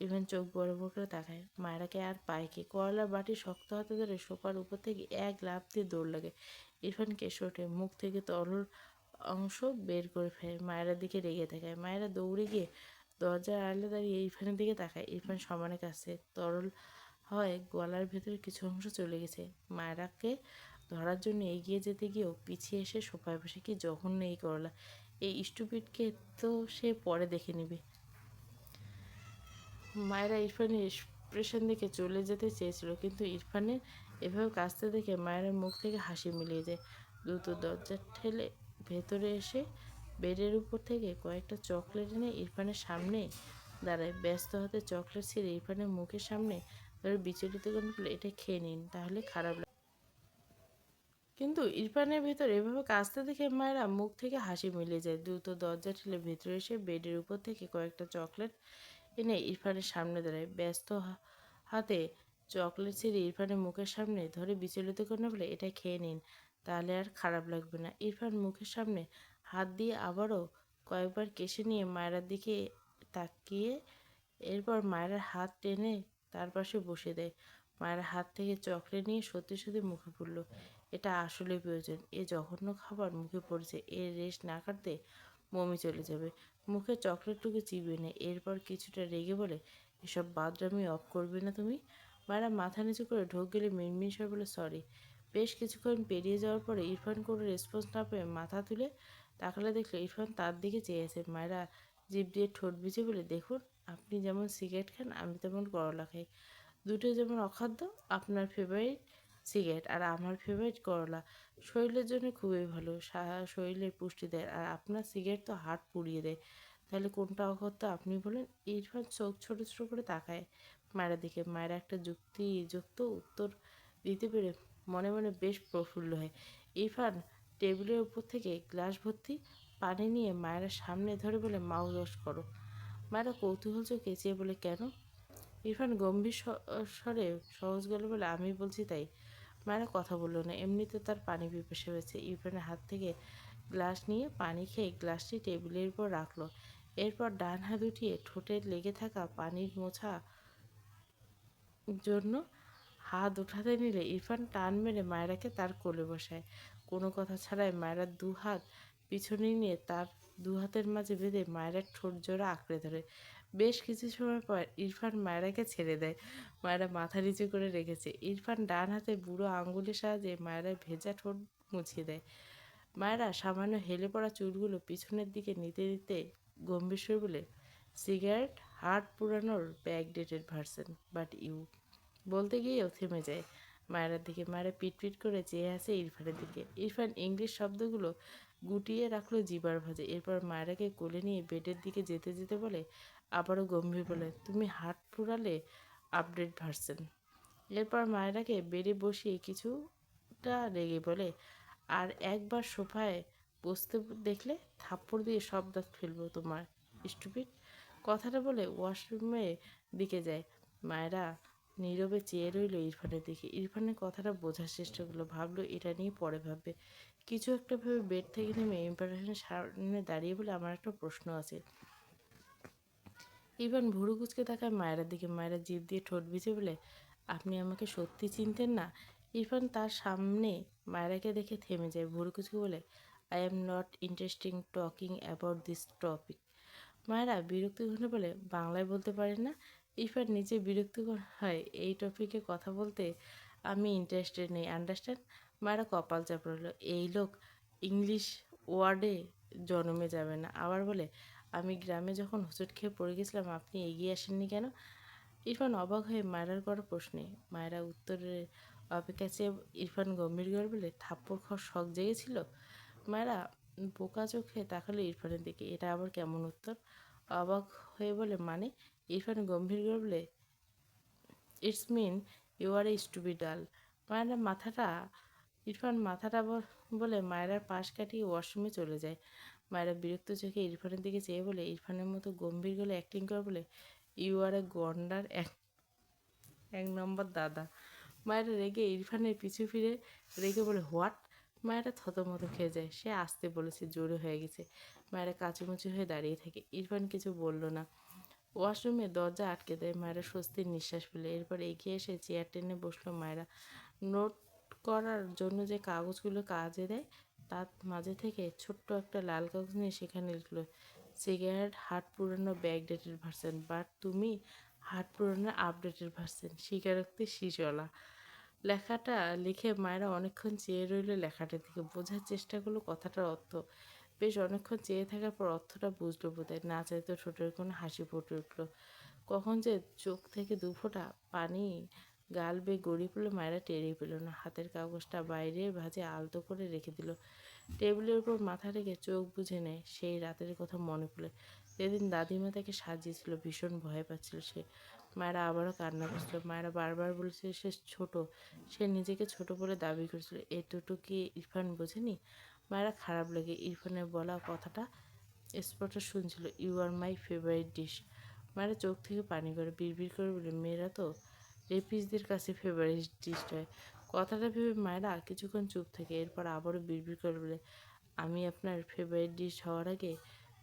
ইরফান চোখ বড় বড় করে তাকায়। মায়েরাকে আর পায় কি? করলার বাটি শক্ত হাতে ধরে সোফার উপর থেকে এক লাফ দিয়ে দৌড় লাগে। ইরফান কেসে ওঠে, মুখ থেকে তরল অংশ বের করে ফেলে। মায়েরার দিকে রেগে তাকায়। মায়েরা দৌড়ে গিয়ে দরজার আড়ালে দাঁড়িয়ে ইরফানের দিকে তাকায়। ইরফান সমানে কাছে তরল হয় গলার ভেতরে কিছু অংশ চলে গেছে। মায়েরাকে ধরার জন্য এগিয়ে যেতে গিয়েও পিছিয়ে এসে সোফায় বসে। কি জঘন্য এই করলা! এই স্টুপিডকে তো সে পরে দেখে নেবে। মায়েরা ইরফানের এক্সপ্রেশন দেখে চলে যেতে চেয়েছিল, কিন্তু ইরফানের এভাবে কাঁচতে দেখে মায়েরার মুখ থেকে হাসি মিলিয়ে যায়। দ্রুত দরজা ঠেলে ভেতরে এসে বেডের উপর থেকে কয়েকটা চকলেট এনে ইরফানের সামনে দাঁড়ায়। ব্যস্ত হাতে চকলেট ছিঁড়ে ইরফানের মুখের সামনে ধরে বিচলিত করে বলে, এটা খেয়ে নিন, তাহলে খারাপ লাগে। কিন্তু ইরফানের ভেতর এভাবে কাঁচতে দেখে মায়েরা মুখ থেকে হাসি মিলিয়ে যায়। দ্রুত দরজা ঠেলে ভেতরে এসে বেডের উপর থেকে কয়েকটা চকলেট এনে ইরফানের সামনে দাঁড়ায়। ব্যস্ত হাতে চকলেট ছিঁড়ে ইরফানের মুখের সামনে ধরে বিচলিত করে বলে, এটা খেয়ে নিন, তাহলে আর খারাপ লাগবে না। ইরফান মুখের সামনে হাত দিয়ে আবারও কয়েকবার কেশে নিয়ে মায়েরার দিকে তাকিয়ে এরপর মায়েরার হাত টেনে তার পাশে বসে দেয়। মায়ের হাত থেকে চকলেট নিয়ে সত্যি সত্যি মুখে পড়ল। এটা আসলে প্রয়োজন। এ জঘন্য খাবার মুখে পড়েছে, এর রেশ না কাটতে বমি চলে যাবে। মুখে চকলেটটুকু চিবিয়ে নেয়। এরপর কিছুটা রেগে বলে, এসব বাদরামি অফ করবে না তুমি? মায়েরা মাথা নিচু করে ঢোক গেলে মিনমিন স্বরে বলে, সরি। বেশ কিছুক্ষণ পেরিয়ে যাওয়ার পরে ইরফান কোনো রেসপন্স না পেয়ে মাথা তুলে তাকালে দেখলো ইরফান তার দিকে চেয়ে আছে। মায়েরা জিভ দিয়ে ঠোঁট ভিজে বলে, দেখুন, আপনি যেমন সিগারেট খান, আমি তেমন করলা খাই। দুটোই যেমন অখাদ্য। আপনার ফেভারিট সিগারেট আর আমার ফেভারিট করলা শরীরের জন্য খুবই ভালো, শরীরের পুষ্টি দেয়। আর আপনার সিগারেট তো হার্ট পুড়িয়ে দেয়। তাহলে কোনটা অখাদ্য আপনি বলেন? ইরফান চোখ ছোট ছোট করে তাকায় মায়ের দিকে। মায়েরা একটা যুক্তিযুক্ত উত্তর দিতে পেরে মনে মনে বেশ প্রফুল্ল হয়। ইরফান টেবিলের উপর থেকে গ্লাস ভর্তি পানি নিয়ে মায়ের সামনে ধরে বলে, মাউথ ওয়াশ করো। মায়েরা কৌতূহল চোখে চেয়ে বলে, কেন? ইরফান গম্ভীর স্বরে সহজ গলা বলে, আমি বলছি তাই। মায়েরা কথা বলল না, এমনিতে তার পানি পিপাসা হয়েছে। ইরফানের হাত থেকে গ্লাস নিয়ে পানি খেয়ে গ্লাসটি টেবিলের উপর রাখলো। এরপর ডান হাত উঠিয়ে ঠোঁটে লেগে থাকা পানির মোছা জন্য হাত উঠাতে নিলে ইরফান টান মেরে মায়েরাকে তার কোলে বসায়। কোনো কথা ছাড়াই মায়েরার দু হাত পিছনে নিয়ে তার দু হাতের মাঝে বেঁধে মায়েরার ঠোঁট জোড়া আঁকড়ে ধরে। বেশ কিছু সময় পর ইরফান মায়েরাকে ছেড়ে দেয়। মায়েরা মাথা নিচু করে রেখেছে। ইরফান ডান হাতে বুড়ো আঙ্গুলের সাহায্যে মায়েরার ভেজা ঠোঁট মুছিয়ে দেয়। মায়েরা সামান্য হেলে পড়া চুলগুলো পিছনের দিকে নিতে নিতে গম্ভীর স্বরে বলে, সিগারেট হার্ট পুরানোর ব্যাকডেটেড ভার্সন, বাট ইউ। বলতে গিয়েও থেমে যায়। মায়েরার দিকে। মায়েরা পিটপিট করে চেয়ে আসে ইরফানের দিকে। ইরফান ইংলিশ শব্দগুলো গুটিয়ে রাখলো জিবার ভাঁজে। এরপর মায়েরাকে কোলে নিয়ে বেডের দিকে যেতে যেতে বলে, আবারও গম্ভীর বলে, তুমি হার্ট ফুরালে আপডেট ভার্সন। এরপর মায়েরাকে বেডে বসিয়ে কিছুটা রেগে বলে, আর একবার সোফায় বসতে দেখলে থাপ্পড় দিয়ে সব দাঁত ফেলবো তোমার, স্টুপিড। কথাটা বলে ওয়াশরুমের দিকে যায়। মায়েরা নীরবে চেয়ে রইল ইরফানের দিকে। ইরফানের কথাটা বোঝার চেষ্টা করলো, ভাবলো এটা নিয়ে পরে ভাববে। কিছু একটা ভেবে বেড থেকে নেমে ইমপ্রেশনের সামনে দাঁড়িয়ে বলে, আমার একটা প্রশ্ন আছে। ইরফান ভুরু কুচকে তাকায় মায়েরার দিকে। মায়েরা জিভ দিয়ে ঠোঁট ভিজে বলে, আপনি আমাকে সত্যি চিনতেন না? ইরফান তার সামনে মায়েরাকে দেখে থেমে যায়। ভুরু কুচকে বলে, I am not interesting talking about this topic. মায়েরা বিরক্তিকর বলে, বাংলায় বলতে পারেন না? ইরফান নিজে বিরক্তিকর হয়, এই টপিকে কথা বলতে আমি ইন্টারেস্টেড নেই, আন্ডারস্ট্যান্ড? মায়েরা কপাল চাপড়ালো, এই লোক ইংলিশ ওয়ার্ডে জন্মে যাবে না। আবার বলে, আমি গ্রামে যখন হোঁচট খেয়ে পড়ে গেছিলাম, আপনি এগিয়ে আসেননি কেন? ইরফান অবাক হয়ে মায়েরার করা প্রশ্নে মায়েরা উত্তরের অপেক্ষা চেয়ে ইরফান গম্ভীর করে বলে, থাপ্পড় খাওয়ার শখ জেগেছিল? মায়েরা বোকা চোখে তাকালো ইরফানের দিকে। এটা আবার কেমন উত্তর? অবাক হয়ে বলে, মানে? ইরফান গম্ভীর করে বলে, it's mean you are a stupid girl. মায়েরা মাথাটা ইরফান মাথাটা বলে মায়েরার পাশ কাটিয়ে ওয়াশরুমে চলে যায়। মায়েরা বিরক্ত চোখে ইরফানের দিকে চেয়ে বলে, ইরফানের মতো গম্ভীর গলে অ্যাক্টিং করে বলে, ইউ আর এ গন্ডার এক নম্বর দাদা। মায়েরা রেগে ইরফানের পিছু ফিরে রেগে বলে, হোয়াট? মায়েরা থতমত খেয়ে যায়। সে আসতে বলেছে, জোরে হয়ে গেছে। মায়েরা কাচুমুচু হয়ে দাঁড়িয়ে থাকে। ইরফান কিছু বলল না। ওয়াশরুমে দরজা আটকে দেয়। মায়েরা স্বস্তির নিঃশ্বাস ফেলে। এরপর এগিয়ে এসে চেয়ার টেনে বসলো মায়েরা। নোট করার জন্য যে কাগজগুলো কাজে দেয় তার মাঝে থেকে ছোট্ট একটা লাল কাগজ নিয়ে সেখানে লিখলো, সিগারেট হার্ট পুরানো ব্যাকডেটেড ভার্সন, বাট তুমি হার্ট পুরানো আপডেটেড ভার্সন, স্বীকারোক্তি শীষওয়ালা। লেখাটা লিখে মায়েরা অনেকক্ষণ চেয়ে রইল লেখাটার দিকে। বোঝার চেষ্টা করলো কথাটার অর্থ। বেশ অনেকক্ষণ চেয়ে থাকার পর অর্থটা বুঝলো বোধহয়। না চাইতো ঠোঁটের কোনো হাসি ফুটে উঠল। কখন যে চোখ থেকে দু ফোঁটা পানি গাল বেয়ে গড়িয়ে পড়লো মায়েরা টেরই পেল না। হাতের কাগজটা বাইরের ভাঁজে আলতো করে রেখে দিল। টেবিলের উপর মাথা রেখে চোখ বুজে নেয়। সেই রাতের কথা মনে পড়ে, যেদিন দাদিমা তাকে সাজিয়েছিল। ভীষণ ভয় পাচ্ছিল সে। মায়েরা আবারও কান্না করছিল। মায়েরা বারবার বলেছিল সে ছোট, সে নিজেকে ছোট বলে দাবি করেছিল। এতটুকু কি ইরফান বোঝেনি? মায়েরা খারাপ লাগে ইরফানের বলা কথাটা স্পষ্ট শুনছিল, you are my favourite dish. মায়েরা চোখ থেকে পানি করে বিড়বিড় করে বলে, মেয়েরা তো রেপিসদের কাছে ফেভারিট ডিশ হয়। কথাটা ভেবে মায়েরা কিছুক্ষণ চুপ থাকে। এরপর আবারও বিড়বিড় করে বলে, আমি আপনার ফেভারিট ডিশ হওয়ার আগে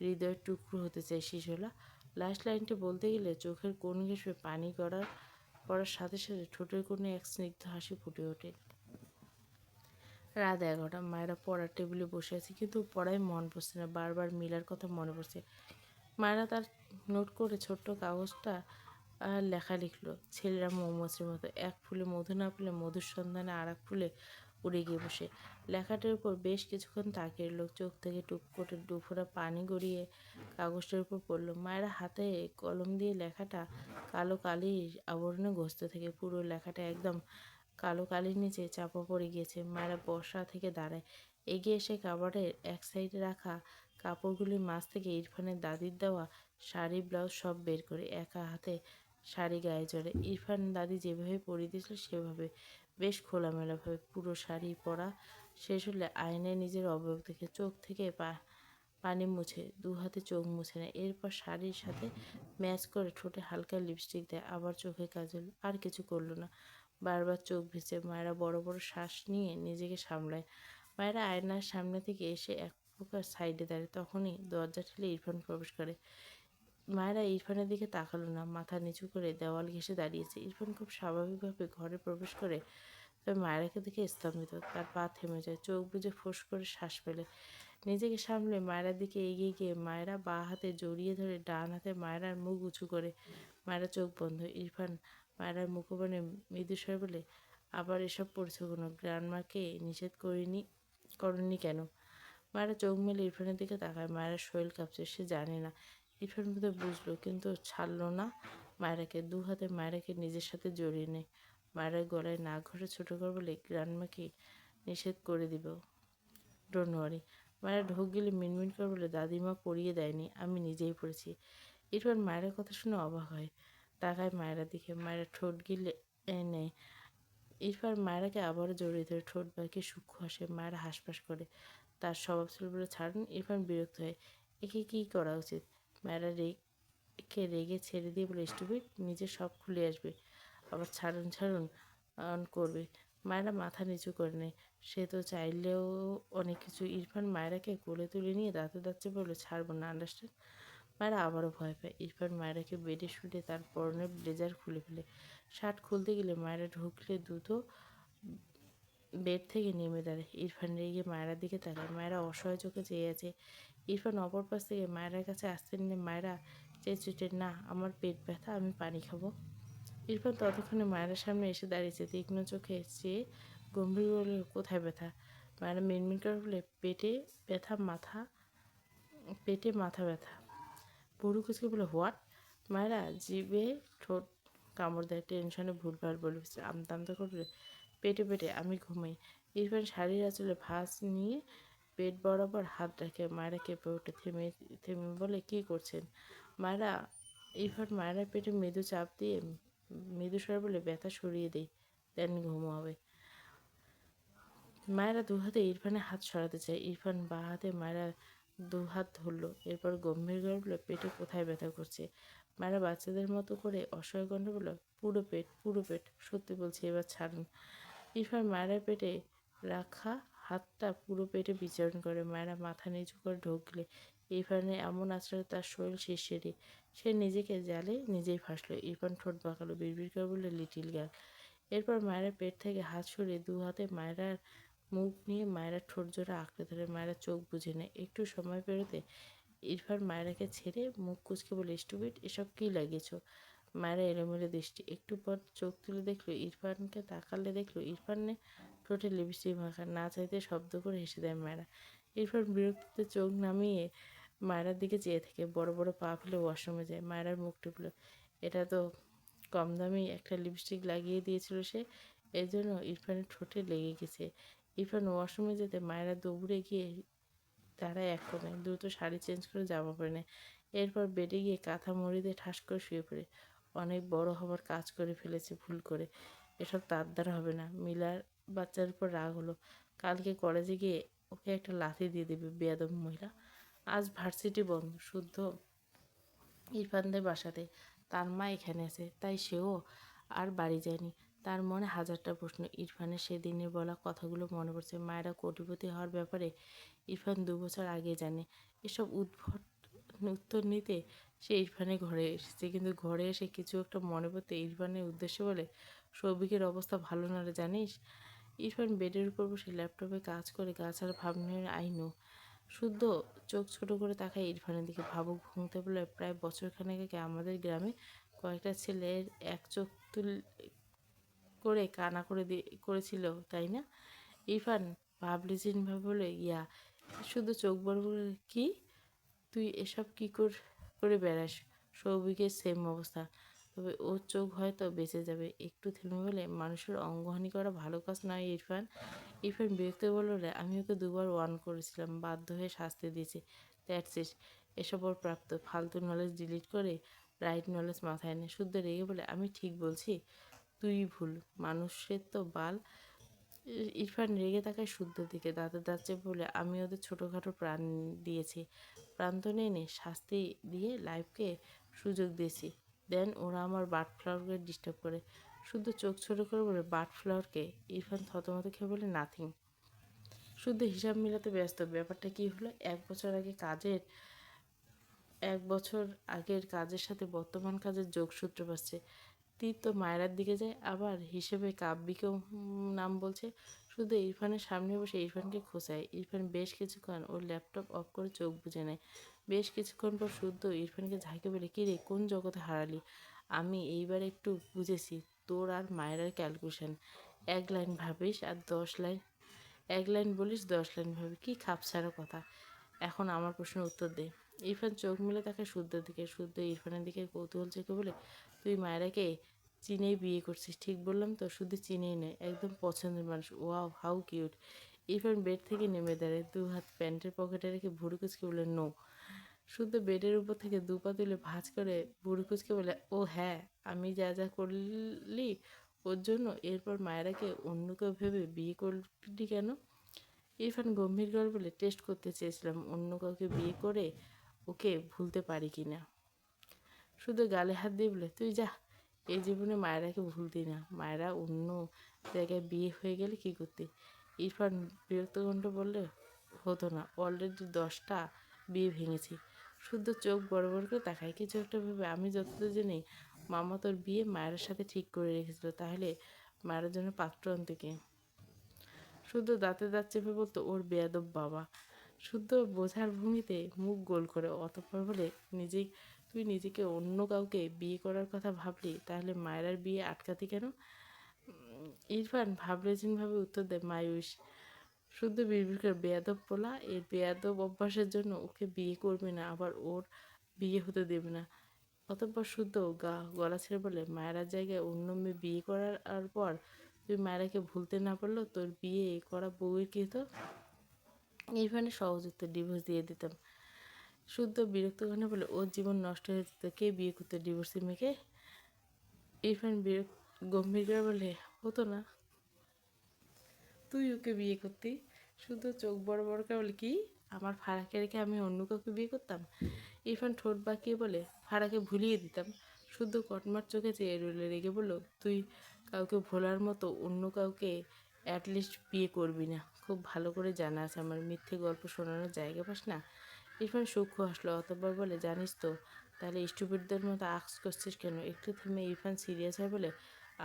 হৃদয়ের টুকরো হতে চাই শিশোলা। লাস্ট লাইনটি বলতে গেলে চোখের কোণ ঘেঁষে পানি পড়ার সাথে সাথে ঠোঁটের কোণে এক স্নিগ্ধ হাসি ফুটে ওঠে। রাত 11টা। মায়েরা পড়ার টেবিলে বসে আছে, কিন্তু পড়ায় মন বসছে না। বারবার মিলার কথা মনে পড়ছে। মায়েরা তার নোট করে ছোট্ট কাগজটা লেখা লিখলো, ছেলেরা মৌমাছির মতো, এক ফুলে মধু না পেলে মধুর সন্ধানে আর এক ফুলে উড়ে গিয়ে বসে। লেখাটার উপর বেশ কিছুক্ষণ তাকিয়ে রইল। চোখ থেকে টুপ করে দুফোঁটা পানি গড়িয়ে কাগজটার উপর পড়লো। মায়েরা হাতে কলম দিয়ে লেখাটা কালো কালির আবরণে ঘষতে থাকে। পুরো লেখাটা একদম কালো কালির নিচে চাপা পড়ে গিয়েছে। মায়েরা বসা থেকে দাঁড়ায়। এগিয়ে এসে কাবার্ডের এক সাইডে রাখা কাপড়গুলির মাঝ থেকে ইরফানের দাদির দেওয়া শাড়ি ব্লাউজ সব বের করে একা হাতে শাড়ি গায়ে জড়ে। ইরফান দাদি যেভাবে পরিয়ে দিয়েছিল সেভাবে, বেশ খোলামেলাভাবে। পুরো শাড়ি পরা শেষ হলে আয়নায় নিজের অবয়ব দেখে চোখ থেকে পানি মুছে দু হাতে চোখ মুছে নেয়। এরপর শাড়ির সাথে ম্যাচ করে ঠোঁটে হালকা লিপস্টিক দেয়, আবার চোখে কাজল। আর কিছু করলো না। বারবার চোখ ভিজে। মায়েরা বড় বড় শ্বাস নিয়ে নিজেকে সামলায়। মায়েরা আয়নার সামনে থেকে এসে এক প্রকার সাইডে দাঁড়ায়। তখনই দরজা ঠেলে ইরফান প্রবেশ করে। মায়েরা ইরফানের দিকে তাকালো না। মাথা নিচু করে দেওয়াল ঘেঁষে দাঁড়িয়েছে। ইরফান খুব স্বাভাবিকভাবে ঘরে প্রবেশ করে, তবে মায়েরাকে দেখে স্তম্ভিত। তার পা থেমে যায়। চোখ বুজে ফোঁস করে শ্বাস ফেলে। নিজেকে সামলে মায়েরার দিকে এগিয়ে গিয়ে মায়েরা বাঁ হাতে জড়িয়ে ধরে ডান হাতে মায়েরার মুখ উঁচু করে। মায়েরা চোখ বন্ধ। ইরফান মায়েরার মুখপানে মৃদু স্বরে বলে, আবার এসব পড়ছো কেন? গ্রান্ডমাকে নিষেধ করনি কেন? মায়েরা চোখ মেলে ইরফানের দিকে তাকায়। মায়েরার শরীর কাঁপছে। সে জানে না। ইরফান বোধহয় বুঝলো, কিন্তু ছাড়লো না মায়েরাকে। দু হাতে মায়েরাকে নিজের সাথে জড়িয়ে নেয়। মায়েরার গলায় নাক ঘষে ছোট করে বলে, গ্রান্ডমাকে নিষেধ করে দিব, ডোন্ট ওয়ারি। মায়েরা ঢোক গেলে মিনমিন করে বলে, দাদিমা পড়িয়ে দেয়নি, আমি নিজেই পড়েছি। ইরফান মায়েরার কথা শুনে অবাক হয়। তাকায় মায়েরার দিকে। মায়েরা ঠোঁট গিলে নেয়। ইরফান মায়েরাকে আবারও জড়িয়ে ধরে ঠোঁট বাঁকিয়ে সূক্ষ্ম হাসে। মায়েরা হাঁসফাঁস করে। তার স্বভাব ছিল বলে ছাড়ুন। ইরফান বিরক্ত হয়। একে কী করা উচিত? মায়েরা রেগে ছেড়ে দিয়ে বলে, স্টুপিড, নিজে সব খুলে আসবে, আবার ছাড়ুন ছাড়ুন করবে। মায়েরা মাথা নিচু করে নেয়। সে তো চাইলেও অনেক কিছু। ইরফান মায়েরাকে কোলে তুলে নিয়ে দাঁতে দাঁত চেপে বলে, ছাড়বো না, আন্ডারস্ট্যান্ড? মায়েরা আবারও ভয় পায়। ইরফান মায়েরাকে বেডে শুলে তার পরনের ব্লেজার খুলে ফেলে। শার্ট খুলতে গেলে মায়েরা ঢুকলে দ্রুত বেড থেকে নেমে দাঁড়ায়। ইরফান রেগে মায়েরার দিকে তাকায়। মায়েরা অসহায় চোখে চেয়ে আছে। ইরফান অপর পাশ থেকে মায়েরার কাছে আসতে নিলে মায়েরা চেঁচিয়ে, না, আমার পেট ব্যথা, আমি পানি খাবো। ইরফান ততক্ষণে মায়েরার সামনে এসে দাঁড়িয়েছে। তীক্ষ্ণ চোখে চেয়ে গম্ভীর বলে, কোথায় ব্যথা? মায়েরা মিনমিন করে বলে, পেটে মাথা ব্যথা। ভুরু কুচকে বলে, হোয়াট? মায়েরা জিভে ঠোঁট কামড় দেয়। টেনশনে ভুলভাল বলে আমতা আমতা করে বলে, পেটে আমি ঘুমাই। ইরফান শাড়ির আঁচলে ভাঁজ নিয়ে পেট বরাবর হাত রাখে। মায়েরা কেঁপে ওঠে। থেমে থেমে বলে, কী করছেন? ইরফান মায়েরার পেটে মৃদু চাপ দিয়ে মৃদু স্বরে বলে, ব্যথা সরিয়ে দেন ঘুমাবে। মায়েরা দু হাতে ইরফানের হাত সরাতে চায়। ইরফান বাঁ হাতে মায়েরা দু হাত ধরল। এরপর গম্ভীর গলায় বলল, পেটে কোথায় ব্যথা করছে? মায়েরা বাচ্চাদের মতো করে অসহায় কণ্ঠে বলল, পুরো পেট, সত্যি বলছি, এবার ছাড়ুন। ইরফান মায়েরার পেটে রাখা হাতটা পুরো পেটে বিচরণ করে। মায়েরা মাথা নিচু করে ঢোকলে ইরফানের এমন আচরণে তার শরীর শিরশিরে। সে নিজেকে জালে নিজেই ফাঁসলো। ইরফান ঠোঁট বাঁকালো, বিড়বিড় করে বলল, লিটিল গার্ল। এরপর মায়েরা পেট থেকে হাত সরিয়ে দু হাতে মায়েরার মুখ নিয়ে মায়েরা ঠোঁট জোড়া আঁকড়ে ধরে। মায়েরা চোখ বুঝে নেয়। একটু সময় পেরোতে ইরফান মায়েরাকে ছেড়ে মুখ কুচকে বলে, স্টুপিড, এসব কী লাগিয়েছ? মায়েরা এলোমেলো দৃষ্টি। একটু পর চোখ তুলে দেখলো ইরফানকে, তাকালে দেখলো ইরফানের ঠোঁটে লিপস্টিক মাখা। না চাইতে শব্দ করে হেসে দেয় মায়েরা। ইরফান বিরক্তিতে চোখ নামিয়ে মায়েরার দিকে চেয়ে থেকে বড় বড় পা ফেলে ওয়াশরুমে যায়। মায়েরার মুখ টিপল। এটা তো কম দামি একটা লিপস্টিক লাগিয়ে দিয়েছিল সে, এর জন্য ইরফানের ঠোঁটে লেগে গেছে। ইরফান ওয়াশরুমে যেতে মায়েরা দৌড়ে গিয়ে দাঁড়ায় এক কোণে, দ্রুত শাড়ি চেঞ্জ করে জামা পরে নেয়। এরপর বেডে গিয়ে কাঁথা মুড়ি দিয়ে ঠাস করে শুয়ে পড়ে। অনেক বড় হবার কাজ করে ফেলেছে ভুল করে, এসব তার দ্বারা হবে না। মিলার বাচ্চার উপর রাগ হলো। কালকে কলেজে গিয়ে ওকে একটা লাথি দিয়ে দেবে, বেয়াদব মহিলা। আজ ভার্সিটি বন্ধ, শুদ্ধ ইরফানদের বাসাতে। তার মা এখানে আছে, তাই সেও আর বাড়ি যায়নি। তার মনে হাজারটা প্রশ্ন। ইরফানের সেদিনের বলা কথাগুলো মনে পড়ছে। মায়েরা কোটিপতি হওয়ার ব্যাপারে ইরফান 2 বছর আগে জানে। এসব উদ্ভট উত্তর নিতে সে ইরফানের ঘরে এসেছে, কিন্তু ঘরে এসে কিছু একটা মনে পড়তে ইরফানের উদ্দেশ্যে বলে, সৌভিকের অবস্থা ভালো না রে, জানিস? ইরফান বেডের উপর বসে ল্যাপটপে কাজ করে গা ছাড়া ভাব নিয়ে আইনো। শুদ্ধ চোখ ছোট করে তাকায় ইরফানের দিকে, ভাবুক ভঙ্গিতে বলে, প্রায় বছরখানেক আগে আমাদের গ্রামে কয়েকটা ছেলের এক চোখ করে কানা করেছিল, তাই না? ইরফান ভাবলেশীনভাবে বলে, ইয়া। শুধু চোখ বড় বলে, কি? তুই এসব কি করে বেড়াস? সৌভিকের সেম অবস্থা, তবে ওর চোখ হয়তো বেঁচে যাবে। একটু থেমে বলে, মানুষের অঙ্গহানি করা ভালো কাজ নয় ইরফান। ইরফান বিরক্ত বললে, আমি ওকে 2বার ওয়ার্ন করেছিলাম, বাধ্য হয়ে শাস্তি দিয়েছি, দ্যাটস ইট। এসব ওর প্রাপ্ত। ফালতু নলেজ ডিলিট করে রাইট নলেজ মাথায় নে। শুদ্ধ রেগে বলে, আমি ঠিক বলছি? তুই ভুল, মানুষের তো বাল। ইরফান রেগে তাকায় শুদ্ধর দিকে, দাঁতে দাঁত চেপে বলে, আমি ওদের ছোটোখাটো প্রাণ দিয়েছি, প্রাণ তো নেই, শাস্তি দিয়ে লাইফকে সুযোগ দিয়েছি। দেন ওরা আমার বার্ড ফ্লাওয়ারকে ডিস্টার্ব করে। শুদ্ধ চোখ ছোট করে বলে, বার্ড ফ্লাওয়ারকে? ইরফান থতমত খেয়ে বলে, নাথিং। শুদ্ধ হিসাব মিলাতে ব্যস্ত। ব্যাপারটা কি হলো? 1 বছর আগের কাজের সাথে বর্তমান কাজের যোগসূত্র পাচ্ছে। তীর তো মায়রার দিকে যায়, আবার হিসেবে কাব্যিকেও নাম বলছে। শুধু ইরফানের সামনে বসে ইরফানকে খোঁচায়। ইরফান বেশ কিছুক্ষণ ওর ল্যাপটপ অফ করে চোখ বুজে নেয়। বেশ কিছুক্ষণ পর শুদ্ধ ইরফানকে ঝাঁকে বলে, কী রে, কোন জগতে হারালি? আমি এইবার একটু বুঝেছি তোর আর মায়রার ক্যালকুলেশন। 1 লাইন ভাবিস আর 10 লাইন, 1 লাইন বলিস, 10 লাইন ভাবি, কী খাপছাড়া কথা। এখন আমার প্রশ্নের উত্তর দে। ইরফান চোখ মেলে তাকে শুদ্ধর দিকে। শুদ্ধ ইরফানের দিকে কৌতূহল চোখে বলে, তুই মায়রাকে চিনেই বিয়ে করছিস, ঠিক বললাম তো? শুধু চিনেই নয়, একদম পছন্দের মানুষ। Wow, how cute. Irfan bed থেকে নেমে দাঁড়ায়, 2 হাত প্যান্টের পকেটে রেখে ভুরু কুচকে বলে, নো। শুদ্ধ বেডের উপর থেকে 2 পা তুলে ভাঁজ করে ভুরু কুচকে বলে, ও হ্যাঁ, আমি যা যা করলি ওর জন্য। এরপর মায়েরাকে অন্য কেউ ভেবে বিয়ে করলি কেন? ইরফান গম্ভীর গলায় বলে, টেস্ট করতে চেয়েছিলাম অন্য কাউকে বিয়ে করে ওকে ভুলতে পারি কি না। শুধু গালে হাত দিয়ে বলে, তুই যা, এই জীবনে মায়েরাকে ভুলতি না। মায়েরা অন্য জায়গায় বিয়ে হয়ে গেলে কী করতে? ইরফান বিরক্ত কণ্ঠে বললে, হতো না, অলরেডি 10টা বিয়ে ভেঙেছি। শুদ্ধ চোখ বড় বড় করে তাকায় কিছু একটা ভেবে, আমি যতদূর জানি মামা তোর বিয়ে মায়ের সাথে ঠিক করে রেখেছিল, তাহলে মায়ের জন্য পাত্র আনতে কে? শুদ্ধ দাঁতে দাঁত চেপে বলতো, ওর বেয়াদব বাবা। শুদ্ধ বোঝার ভঙ্গিতে মুখ গোল করে অতঃপর বলে, তুই নিজেকে অন্য কাউকে বিয়ে করার কথা ভাবলি, তাহলে মায়েরার বিয়ে আটকাতি কেন? ইরফান ভাবলেছিনভাবে উত্তর দেয়, মাই উইশ। শুদ্ধ বিড়বিড় করে, বেয়াদব পোলা, এর বেয়াদব অভ্যাসের জন্য ওকে বিয়ে করবে না, আবার ওর বিয়ে হতে দেবে না। অতঃপর শুদ্ধ গলা ছেড়ে বলে, মায়েরার জায়গায় অন্য মেয়ে বিয়ে করার পর তুই মায়েরাকে ভুলতে না পারলেও তোর বিয়ে করা বউয়ের কী হতো? ইরফানের সহজ উত্তর, ডিভোর্স দিয়ে দিতাম। শুদ্ধ বিরক্ত গানে বলে, ওর জীবন নষ্ট হয়ে যেত, কে বিয়ে করতো ডিভোর্সি মেয়েকে? ইরফান গম্ভীর করে বলে, হতো না, তুই ওকে বিয়ে করতি। শুধু চোখ বড় বড় করে বলে, কি? আমার ফারাকে রেখে আমি অন্য কাউকে বিয়ে করতাম? ইরফান ঠোঁট বাঁকিয়ে বলে, ফারাকে ভুলিয়ে দিতাম। শুধু কটমার চোখে চেয়ে রইল, রেগে বলল, তুই কাউকে ভোলার মতো অন্য কাউকে অ্যাটলিস্ট বিয়ে করবি না। খুব ভালো করে জানা আছে আমার, মিথ্যে গল্প শোনানোর জায়গা পাস না। ইরফান সূক্ষ্ম হাসলো, অতঃপর বলে, জানিস তো, তাহলে স্টুপিডদের মতো আক্স করছিস কেন? একটু থেমে ইরফান সিরিয়াস হয়ে বলে,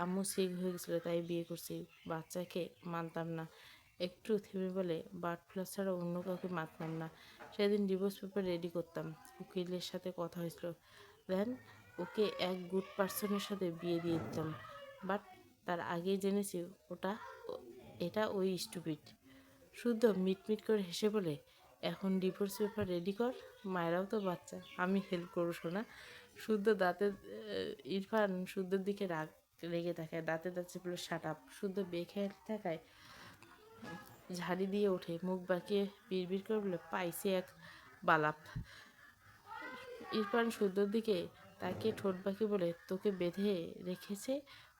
আম্মু সিক হয়ে গেছিলো তাই বিয়ে করছি, বাচ্চাকে মানতাম না। একটু থেমে বলে, বার্ড ফ্লু ছাড়া অন্য কাউকে মানতাম না। সেদিন ডিভোর্স পেপার রেডি করতাম, উকিলের সাথে কথা হয়েছিল, দেন ওকে এক গুড পার্সনের সাথে বিয়ে দিয়ে দিতাম। বাট তার আগেই জেনেছি এটা ওই স্টুপিড। শুদ্ধ মিটমিট করে হেসে বলে, এখন ডিভোর্স পেপার রেডি কর, মায়েরাও তো বাচ্চা, আমি হেল্প করবো শোনা। শুদ্ধ দাঁতে ইরফান শুদ্ধর দিকে রেগে তাকায়, দাঁতে দাঁতে বলে, শাট আপ। শুদ্ধ বেখেয়াল থাকায় ঝাড়ি দিয়ে ওঠে, মুখ বাঁকিয়ে বিড়বিড় করে বলে, পাইছি এক বালাপ। ইরফান শুদ্ধর দিকে তাকিয়ে ঠোঁট বাঁকি বলে, তোকে বেঁধে রেখেছে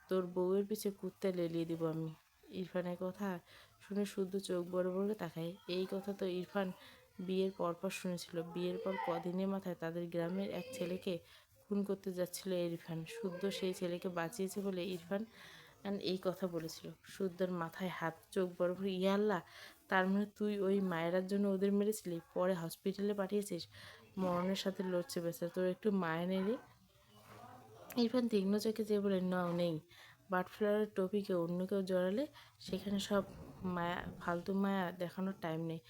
তোর বউয়ের পিছে কুত্তে লেলিয়ে দিব আমি। ইরফানের কথা শুনে শুদ্ধ চোখ বড় বড় করে তাকায়। এই কথা তো ইরফান বিয়ের পরপর শুনেছিল। বিয়ের পর কদিনের মাথায় তাদের গ্রামের এক ছেলেকে খুন করতে যাচ্ছিল ইরফান। শুদ্ধ সেই ছেলেকে বাঁচিয়েছে বলে ইরফান এই কথা বলেছিল। শুদ্ধর মাথায় হাত, চোখ বড় বড়, ইয়া আল্লাহ, তার মানে তুই ওই মায়েরার জন্য ওদের মেরেছিলি, পরে হসপিটালে পাঠিয়েছিস, মরণের সাথে লড়ছে বেচারা, তোর একটু মায়া নেই রে? ইরফান তীক্ষ্ণ চোখে চেয়ে বলে, নাও নেই। বাটফ্লাওয়ারের টপিকে অন্য কেউ জড়ালে সেখানে সব মায়া, ফালতু মায়া দেখানোর টাইম নেই।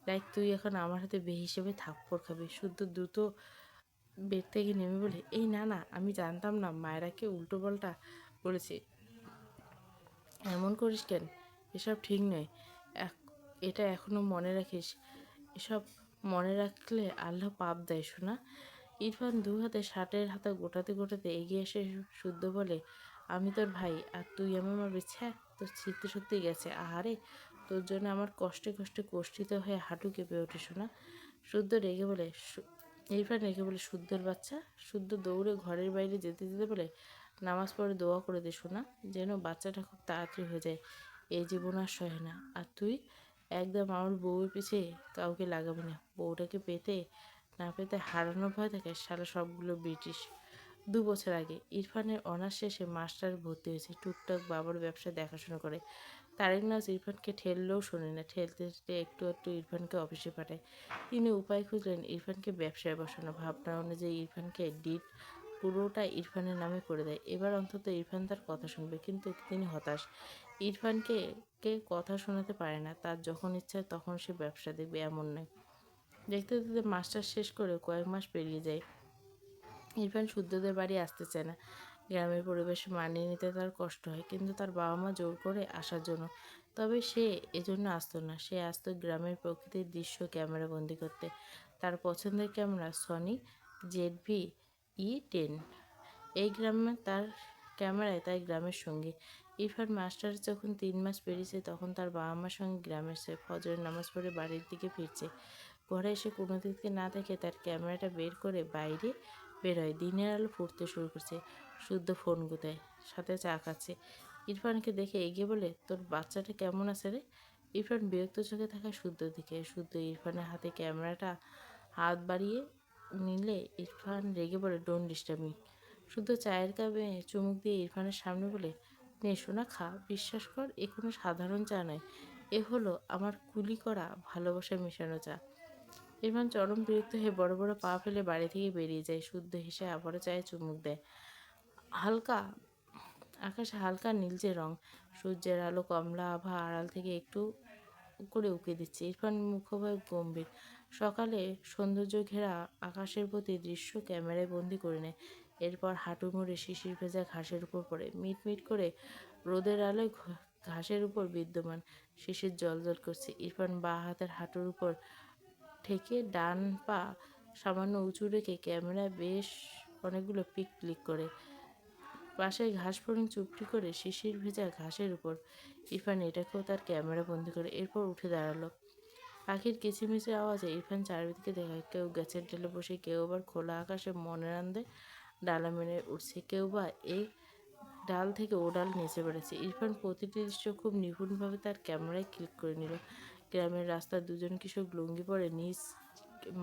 লাইক তুই এখন আমার হাতে বেহিসেবে থাপ্পড় খাবি। শুদ্ধ দ্রুত বেড থেকে নেমে বলে, এই না না, আমি জানতাম না মায়েরাকে উল্টো পাল্টা বলেছি, এমন করিস কেন? এসব ঠিক নয়। এটা এখনো মনে রাখিস? এসব মনে রাখলে আল্লাহ পাপ দেয় শোনা। ইরফান দু হাতে শার্টের হাতা গোটাতে গোটাতে এগিয়ে এসে শুদ্ধ বলে, আমি তোর ভাই আর তুই আমার মারবি? ছ্যা, তোর স্মৃতি সত্যি গেছে। আহারে, তোর জন্য আমার কষ্টে কষ্টে কষ্টিত হয়ে হাঁটু কেঁপে ওঠে শোনা। শুদ্ধ রেগে বলে, ইরফান রেগে বলে, শুদ্ধর বাচ্চা। শুদ্ধ দৌড়ে ঘরের বাইরে যেতে যেতে বলে, নামাজ পড়ে দোয়া করে দে শোনা, যেন বাচ্চাটা খুব তাড়াতাড়ি হয়ে যায়। এই জীবন আর সহে না। আর তুই একদম আমার বউয়ের পিছে কাউকে লাগাবি না। বউটাকে পেতে না পেতে হারানোর ভয় থাকে শালা সবগুলো ব্রিটিশ। 2 বছর আগে ইরফানের অনার্স শেষে মাস্টার ভর্তি হয়েছে, টুকটাক বাবার ব্যবসা দেখাশোনা করে। তারেক নাজ ইরফানকে ঠেললেও শোনে না, ঠেলতে ঠেলতে একটু একটু ইরফানকে অফিসে পাঠায়। তিনি উপায় খুঁজলেন ইরফানকে ব্যবসায় বসানো। ভাবনা অনুযায়ী ইরফানকে ডিট পুরোটা ইরফানের নামে করে দেয়। এবার অন্তত ইরফান তার কথা শুনবে, কিন্তু তিনি হতাশ। ইরফানকে কথা শোনাতে পারে না, তার যখন ইচ্ছা তখন সে ব্যবসা দেখবে এমন নয়। দেখতে দেখতে মাস্টার শেষ করে কয়েক মাস পেরিয়ে যায়। ইরফান শুদ্ধদের বাড়ি আসতে চায় না। গ্রামের পরিবেশে মানিয়ে নিতে তার কষ্ট হয়, কিন্তু তার বাবা মা জোর করে আসার জন্য। তবে সে এজন্য আসতো না, সে আসতো গ্রামের প্রকৃতির দৃশ্য ক্যামেরা বন্দি করতে। তার পছন্দের ক্যামেরা সনি ZV-E10। এই গ্রামে তার ক্যামেরায় তাই গ্রামের সঙ্গী। ইরফান মাস্টার যখন 3 মাস পেরিয়েছে তখন তার বাবা মার সঙ্গে গ্রামে এসে ফজরের নামাজ পড়ে বাড়ির দিকে ফিরছে। ঘরে এসে কোনো দিকে না দেখে তার ক্যামেরাটা বের করে বাইরে বের হয়। দিনের আলো ফুটতে শুরু করছে। শুদ্ধ ফোন গুতায়, সাথে চা খাচ্ছে। ইরফানকে দেখে এগিয়ে বলে, তোর বাচ্চাটা কেমন আছে রে? ইরফান বিরক্ত চোখে থাকা শুদ্ধর দিকে। শুদ্ধ ইরফানের হাতে ক্যামেরাটা হাত বাড়িয়ে নিলে ইরফান রেগে বলে, ডোন্ট ডিস্টার্ব মি। শুদ্ধ চায়ের কাপে চুমুক দিয়ে ইরফানের সামনে বলে, নে সোনা খা, বিশ্বাস কর এ কোনো সাধারণ চা নয়, এ হলো আমার কুলি করা ভালোবাসা মেশানো চা। ইরফান চরম বিরক্ত হয়ে বড় বড় পা ফেলে বাড়ি থেকে বেরিয়ে যায়। শুদ্ধ হেসে আবারও চায়ে চুমুক দেয়। হালকা আকাশে হালকা নীলচে রং, সূর্যের আলো কমলা আভা আড়াল থেকে একটু করে উঁকি দিচ্ছে। ইরফান মুখোভাবে গম্ভীর। সকালে সৌন্দর্য ঘেরা আকাশের প্রতি দৃশ্য ক্যামেরায় বন্দি করে নেয়। এরপর হাঁটু মুড়ে শিশির ভেজা ঘাসের উপর পড়ে। মিটমিট করে রোদের আলোয় ঘাসের উপর বিদ্যমান শিশির জলজল করছে। ইরফান বাঁ হাতের হাঁটুর উপর ঠেকে ডান পা সামান্য উঁচু রেখে ক্যামেরায় বেশ অনেকগুলো পিক ক্লিক করে। পাশে ঘাস ফড়িং চুপটি করে শিশির ভেজা ঘাসের উপর। ইরফান এটাকেও তার ক্যামেরা বন্দি করে। এরপর উঠে দাঁড়ালো। পাখির কিচিমিচির আওয়াজে ইরফান চারিদিকে দেখায়। কেউ গাছের ডালে বসে, কেউ আবার খোলা আকাশে মনের আনন্দে ডালা মেরে উঠছে, কেউ বা এই ডাল থেকে ও ডাল নিচে বেড়েছে। ইরফান প্রতিটি দৃশ্য খুব নিপুণভাবে তার ক্যামেরায় ক্লিক করে নিল। গ্রামের রাস্তার দুজন কৃষক লুঙ্গি পরে নিজ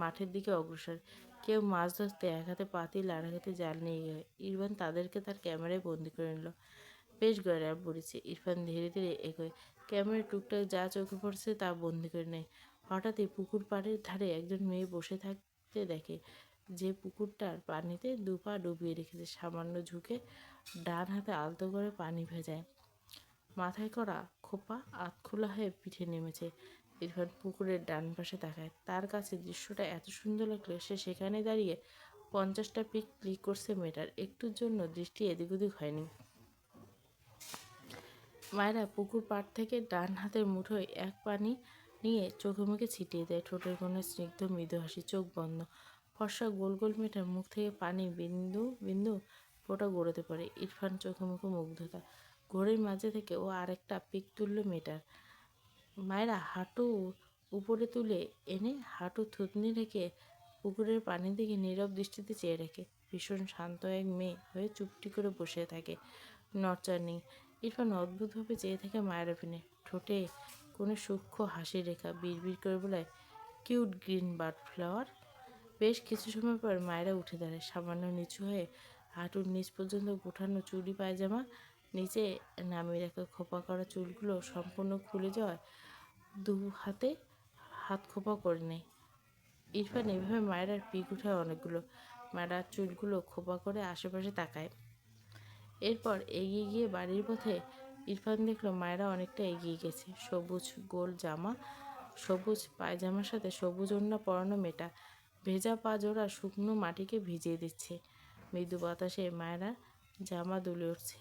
মাঠের দিকে অগ্রসর। কেউ মাছ ধরতে এক হাতে পাতিল আর এক হাতে জাল নিয়ে গেল। ইরফান তাদেরকে তার ক্যামেরায় বন্দি করে নিল। বেশ গড়ায় পড়েছে। ইরফান ধীরে ধীরে এগোয়, ক্যামেরায় টুকটাক যা চোখে পড়ছে তা বন্দি করে নেয়। হঠাৎই পুকুর পাড়ের ধারে একজন মেয়ে বসে থাকতে দেখে, যে পুকুরটার পানিতে দুপা ডুবিয়ে রেখেছে। সামান্য ঝুঁকে ডান হাতে আলতো করে পানি ভেজায়, মাথায় করা খোপা আধখোলা হয়ে পিঠে নেমেছে। ইরফান পুকুরের ডান পাশে তাকায়। তার কাছে দৃশ্যটা এত সুন্দর লাগলো, সে সেখানে দাঁড়িয়ে 50টা পিক ক্লিক করছে মেয়েটার। একটুর জন্য দৃষ্টি এদিক ওদিক হয়নি। মায়েরা পুকুর পাড় থেকে ডান হাতের মুঠোয় এক পানি নিয়ে চোখে মুখে ছিটিয়ে দেয়। ঠোঁটের কোণে স্নিগ্ধ মৃদু হাসি, চোখ বন্ধ। ফর্সা গোল গোল মেয়েটার মুখ থেকে পানি বিন্দু বিন্দু ফোঁটা গড়াতে পারে। ইরফান চোখে মুখে মুগ্ধতা। ঘড়ির মাঝে থেকে ও আরেকটা পিক তুলল মেয়েটার। মায়েরা হাঁটু উপরে তুলে এনে হাঁটু থুতনি রেখে পুকুরের পানির দিকে নীরব দৃষ্টিতে চেয়ে রাখে। ভীষণ শান্ত এক মেয়ে হয়ে চুপটি করে বসে থাকে, নড়চড় নেই। ইরফান অদ্ভুতভাবে চেয়ে থাকে মায়ের ফিনে। ঠোঁটে কোনো সূক্ষ্ম হাসির রেখা, বিড়বিড় করে বলায়, কিউট গ্রিন বার্ড ফ্লাওয়ার। বেশ কিছু সময় পর মায়েরা উঠে দাঁড়ায়, সামান্য নিচু হয়ে হাঁটুর নিচ পর্যন্ত উঠানো চুড়ি পায়জামা নিচে নামিয়ে রাখা খোপা করা চুলগুলো সম্পূর্ণ খুলে যাওয়ায় দু হাতে হাত খোপা করে নেয়। ইরফান এভাবে মায়েরার পিক উঠায় অনেকগুলো। মায়েরা চুলগুলো খোপা করে আশেপাশে তাকায়। এরপর এগিয়ে গিয়ে বাড়ির পথে ইরফান দেখল মায়েরা অনেকটা এগিয়ে গেছে। সবুজ গোল জামা, সবুজ পায়জামার সাথে সবুজ ওড়না পরানো মেয়েটা ভেজা পা জোড়া শুকনো মাটিকে ভিজিয়ে দিচ্ছে। মৃদু বাতাসে মায়েরা জামা দুলে উঠছে,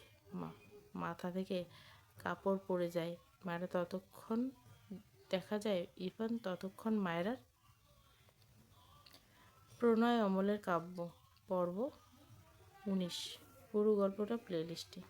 মাথা থেকে কাপড় পড়ে যায়। মায়েরা ততক্ষণ দেখা যায় ইরফান ততক্ষণ মায়েরার প্রণয় অমলের কাব্য পর্ব 19 পুরো গল্পটা প্লেলিস্টে।